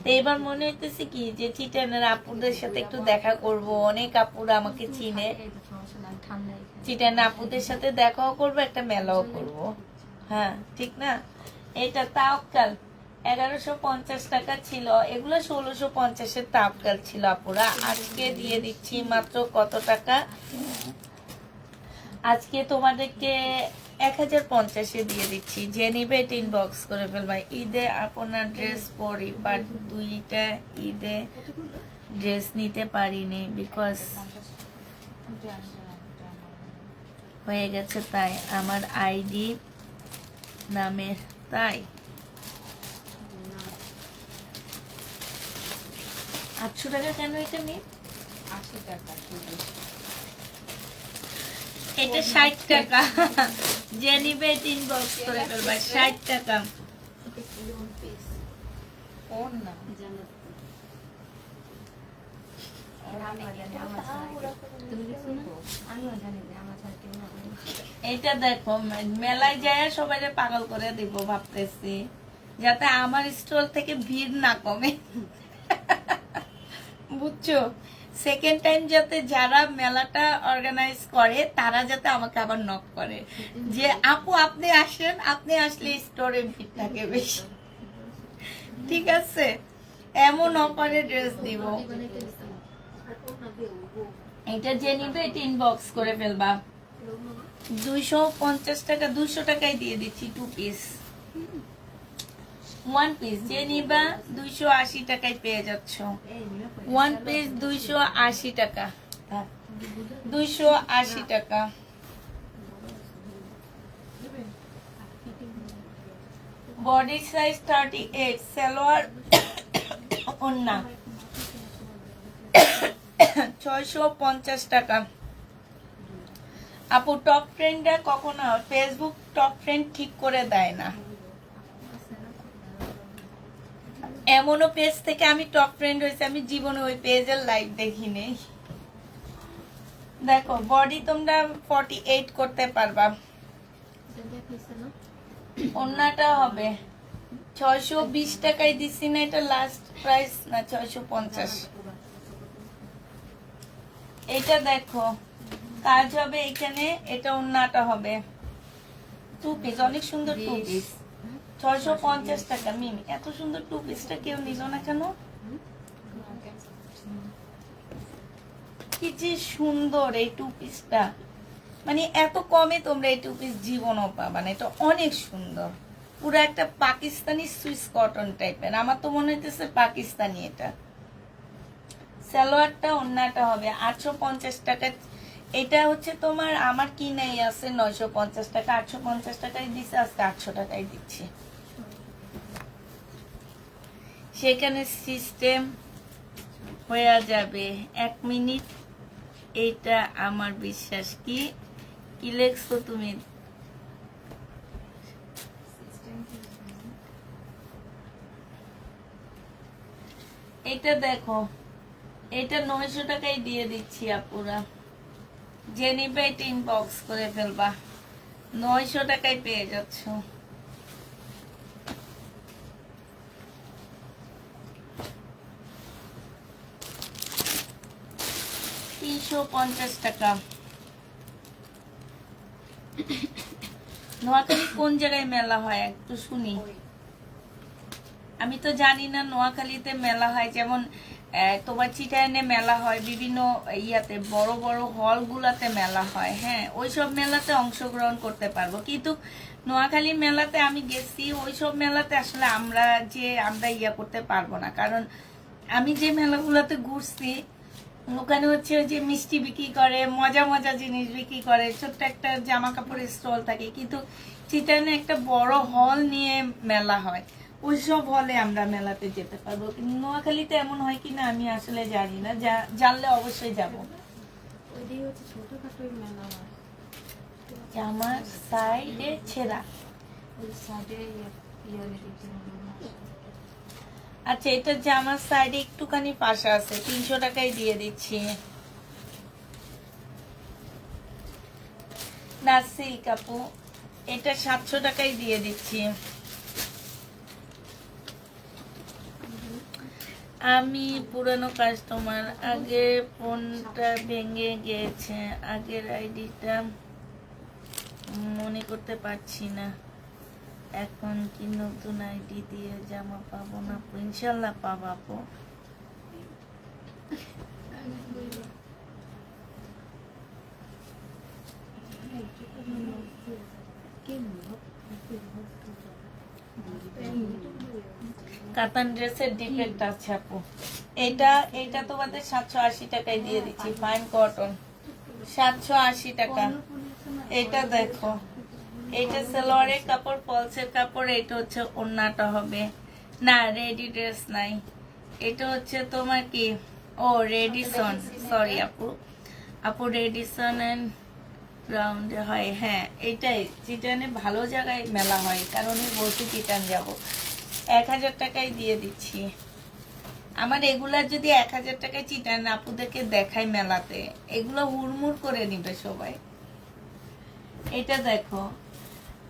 তো এবার মনে হইতেছে কি যে চিটানের আপুদের সাথে একটু দেখা করব, অনেক আপুরা আমাকে চিনে, চিটানের আপুদের সাথে দেখাও করবো, একটা মেলাও করব। হ্যাঁ ঠিক না? এটা তাওকাল 1150 টাকা ছিল, এগুলো 1650-এর তাওকাল ছিল আপুরা। আজকে দিয়ে দিচ্ছি মাত্র কত টাকা? আজকে তোমাদেরকে 1050-এ দিয়ে দিচ্ছি। যে নিবে এটা ইনবক্স করে ফেলবা। ঈদে আপনার ড্রেস পরি, বাট 2টা ঈদে ড্রেস নিতে পারিনি, বিকজ হয়ে গেছে তাই আমার আইডি নামের, তাই 800 টাকা কেন এটা নিয়ে? 80 টাকা। এটা 60 টাকা। যে নিবে এটা ইনবক্স করে ফেলবা। 60 টাকা। এটা দেখো মেলায় যায় সবাই পাগল করে দিব ভাবতেছি। যাতে আমার স্টল থেকে ভিড় না কমে। বুঝছো, সেকেন্ড টাইম যাতে যারা মেলাটা অর্গানাইজ করে তারা যাতে আমাকে আবার নক করে যে আপু আপনি আসেন, আপনি আসলে স্টোরে ভিড় থাকে বেশি। ঠিক আছে, এমন অফারে ড্রেস দিব। এটা যে নিবে এটা ইনবক্স করে ফেলবা। 250 টাকা, 200 টাকায় দিয়ে দিচ্ছি 2 পিস। 1 পিস যে নিবা 280 টাকায় পেয়ে যাচ্ছ। 1 পিস 280 টাকা, 280 টাকা। বডি সাইজ 38, সালোয়ার ওন্না 650 টাকা। আপু টপ ট্রেন্ডটা কখনো ফেসবুক টপ ট্রেন্ড ঠিক করে দেয় না। এমনও পেজ থেকে আমি টপ ট্রেন্ড হয়েছে, আমি জীবনে ওই পেজের লাইভ দেখি নেই। দেখো বডি তোমরা 48 করতে পারবা। ওন্নাটা হবে 620 টাকায় দিছি না, এটা লাস্ট প্রাইস না 650। এটা দেখো কাজ হবে এখানে, এটা ওন্নাটা হবে 2 পিস, অনেক সুন্দর 2 পিস 650 টাকা। মিমি এত সুন্দর 2 পিসটা কেউ নিল না কেন? কি যে সুন্দর এই 2 পিসটা, মানে এত কমে তোমরা এই 2 পিস জীবনও পাবা না। এটা অনেক সুন্দর, পুরো একটা পাকিস্তানি সুইস কটন টাইপের, আমার তো মনে হইতেছে পাকিস্তানি। এটা সালোয়ারটা ওন্নাটা হবে 850 টাকা। এটা হচ্ছে তোমার আমার কিনাই আছে 950 টাকা, 850 টাকায় দিচ্ছে, আজকে 800 টাকায় দিচ্ছি। সেখানে সিস্টেম হয়ে যাবে 1 মিনিট। এইটা আমার বিশ্বাস। কি কি লেখছো তুমি? এটা দেখো, এটা 900 টাকায় দিয়ে দিচ্ছি আপুরা। যে নিবে এটা ইনবক্স করে ফেলবা, 900 টাকায় পেয়ে যাচ্ছ। $350 টাকা। নোয়াখালী কোন জায়গায় মেলা হয় একটু শুনি। আমি তো জানি না নোয়াখালীতে মেলা হয়, যেমন তোমার চিটাগাঙে মেলা হয়, বিভিন্ন ইয়াতে বড় বড় হল গুলাতে মেলা হয়। হ্যাঁ, ওইসব মেলাতে অংশগ্রহণ করতে পারবো, কিন্তু নোয়াখালী মেলাতে আমি গেছি, ওইসব মেলাতে আসলে আমরা ইয়া করতে পারবো না। কারণ আমি যে মেলাগুলোতে ঘুরছি ওখানে হচ্ছে ওই যে মিষ্টি বিক্রি করে, মজা মজা জিনিস বিক্রি করে, ছোট্ট একটা জামা কাপড়ের স্টল থাকে। কিন্তু চিটাগাঙে একটা বড় হল নিয়ে মেলা হয়, ওইসব হলে আমরা মেলাতে যেতে পারবো। কিন্তু নোয়াখালীতে এমন হয় কিনা আমি আসলে জানি না, জানলে অবশ্যই যাবো। জামার সাইডে ছেঁড়া, আচ্ছা এটা জামার সাইডে একটুখানি পাশা আছে, 300 টাকায় দিয়ে দিচ্ছি। না সিল্ক আপু, এটা 700 টাকায় দিয়ে দিচ্ছি। আমি পুরানো কাস্টমার, আগে ফোনটা ভেঙে গিয়েছে, আগের আইডিটা মনে করতে পারছি না। এখন কি নতুন আইডি দিয়ে জামা পাবো না? ইনশাল্লাহ পাবো। কাতান ড্রেসের ডিফেক্ট আছে আপু। এটা তোমাদের 780 টাকায় দিয়ে দিচ্ছি, ফাইন কটন 780 টাকা। এটা দেখো, এটা সালোয়ারের কাপড়, ফলসের কাপড়। এটা হচ্ছে ওন্নাটা হবে না, রেডি ড্রেস নাই। এটা হচ্ছে তোমার কি, ও রেডিসন, সরি আপু রেডিসন এন্ড গ্রাউন্ডে হয়। হ্যাঁ, এটাই চিটানে ভালো জায়গায় মেলা হয়, কারণ বলছি চিটান যাব। 1000 টাকায় দিয়ে দিচ্ছি। আমার রেগুলার যদি 1000 টাকায় চিটান আপুদেরকে দেখাই মেলাতে, এগুলো হুড়মুড় করে নিবে সবাই। এটা দেখো,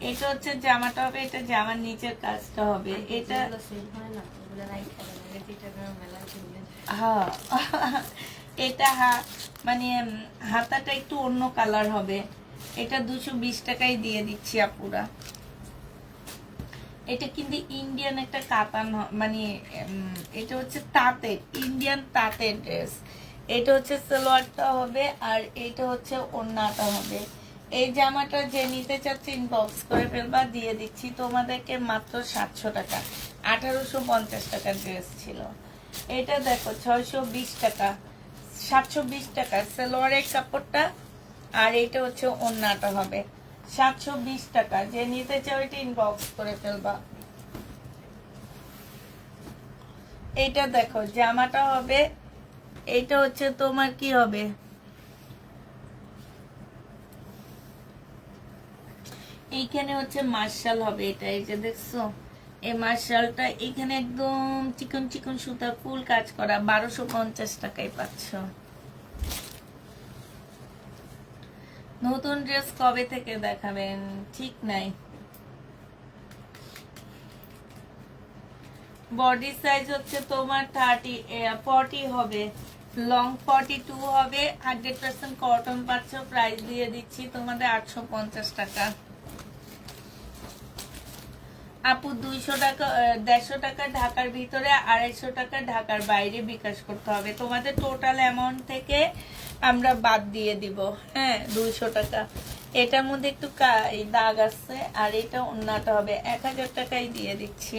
এটা হচ্ছে জামাটা হবে, এটা জামার নিচের কাজটা হবে, এটা যেগুলো সেল হয় না ওগুলো রাইখা দেন, আগে যেটা মেলা কিনলেন। হ্যাঁ এটা মানে হাতাটা একটু অন্য কালার হবে, এটা 220 টাকায় দিয়ে দিচ্ছি আপুরা। এটা কিন্তু ইন্ডিয়ান একটা কাতান মানে এটা হচ্ছে তাঁতের, ইন্ডিয়ান তাঁতের ড্রেস। এটা হচ্ছে সালোয়ারটা হবে আর এটা হচ্ছে ওড়নাটা হবে। এই জামাটা যে নিতে চাচ্ছে ইনবক্স করে ফেলবা, দিয়ে দিচ্ছি তোমাদেরকে মাত্র 700 টাকা। 1850 টাকার ড্রেস ছিল। এটা দেখো 620 টাকা, 720 টাকা সালোয়ারের কাপড়টা, আর এটা হচ্ছে ওড়নাটা হবে 720 টাকা। যে নিতে চাও এটা ইনবক্স করে ফেলবা। এইটা দেখো জামাটা হবে, এইটা হচ্ছে তোমার কি হবে, এইখানে হচ্ছে মার্শাল হবে। এটা এই যে দেখছো এই মার্শালটা এখানে একদম চিকন চিকন সুতা ফুল কাজ করা, 1250 টাকায় পাচ্ছ। নতুন ড্রেস কবে থেকে দেখাবেন ঠিক নাই। বডি সাইজ হচ্ছে তোমার 40 হবে, লং 42 হবে, 100% কটন পাচ্ছ। প্রাইস দিয়ে দিচ্ছি তোমাদের 850 টাকা। আপু 200 টাকা 150 টাকা ঢাকার ভিতরে, 250 টাকা ঢাকার বাইরে বিকাশ করতে হবে। তোমাদের টোটাল অ্যামাউন্ট থেকে আমরা বাদ দিয়ে দিব। হ্যাঁ 200 টাকা। এটার মধ্যে একটু দাগ আছে, আর এটা ওন্নাটা হবে 1000 টাকায় দিয়ে দিচ্ছি।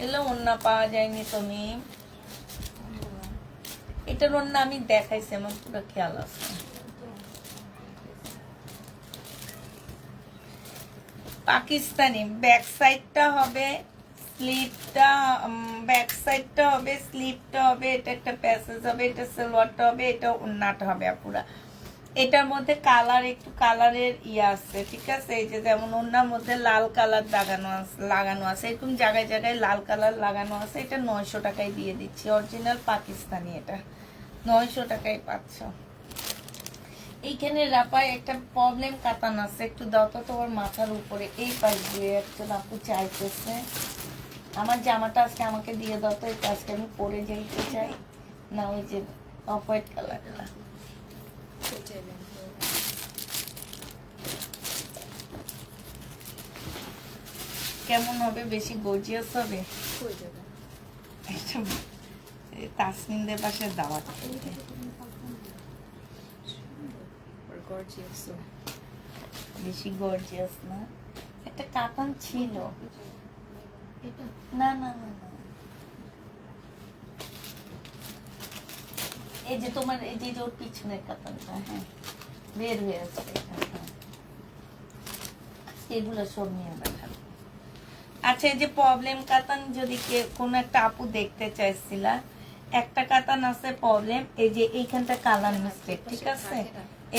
এগুলো ওন্না পাওয়া যায়নি তুমি, এটার ওন্না আমি দেখাইছি, আমার পুরো খেয়াল আছে। পাকিস্তানি ব্যাক সাইডটা হবে, স্লিপটা ব্যাক সাইডটা হবে, স্লিপটা হবে, এটা একটা প্যাসেজ হবে, এটা সালোয়ারটা হবে, এটা ওন্নাটা হবে আপুরা। এটার মধ্যে কালার একটু কালারের আছে, ঠিক আছে। এই যে যেমন ওন্নার মধ্যে লাল কালার লাগানো আছে, এরকম জায়গায় জায়গায় লাল কালার লাগানো আছে। এটা 900 টাকায় দিয়ে দিচ্ছি, অরিজিনাল পাকিস্তানি। এটা 900 টাকায় পাচ্ছ। এইখানে রাপায় একটা প্রবলেম কাতান আছে, একটু দাও তো তোমার মাথার উপরে। এই পাশ দিয়ে একজন আপু চাইতেছে আমার জামাটা আজকে আমাকে দিয়ে দাও তো, এটা আজকে আমি পরে যাইতে চাই না। ওই যে অফ হোয়াইট কালারটা কেমন হবে, বেশি গর্জিয়াস হবে? তাসনিমদের পাশে দাওয়াত করতে বেশি গর্জিয়াস না, একটা কাতান ছিল। না না না না, এই যে তোমার এই যে ওর পিছনের কাতানটা, হ্যাঁ বের হয়ে আসছে এগুলো সব নিয়ে দেখাবো। আচ্ছা এই যে প্রবলেম কাতান, যদি কোন একটা আপু দেখতে চাইছিলা, একটা কাতান আছে প্রবলেম, এই যে এইখানটা কালার মিস্টেক, ঠিক আছে।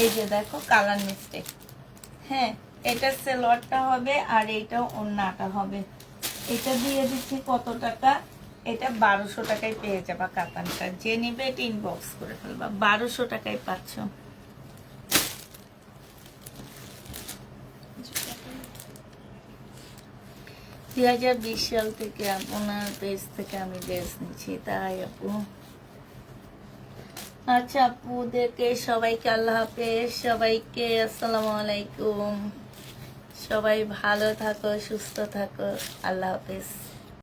এই যে দেখো কালার মিস্টেক। হ্যাঁ এটা সালোয়ারটা হবে আর এইটা ওন্নাটা হবে। এটা দিয়ে দিচ্ছি কত টাকা, এটা 1200 টাকায় পেয়ে যাবা কাতানটা। যে নিবে এটা ইনবক্স করে ফেলবা, 1200 টাকায় পাচ্ছ। 2020 সাল থেকে আপনার পেজ থেকে আমি ড্রেস নিচ্ছি, তাই আপু। আচ্ছা আপুদেরকে সবাইকে আল্লাহ হাফেজ, সবাইকে আসসালামু আলাইকুম। সবাই ভালো থাকো, সুস্থ থাকো, আল্লাহ হাফেজ।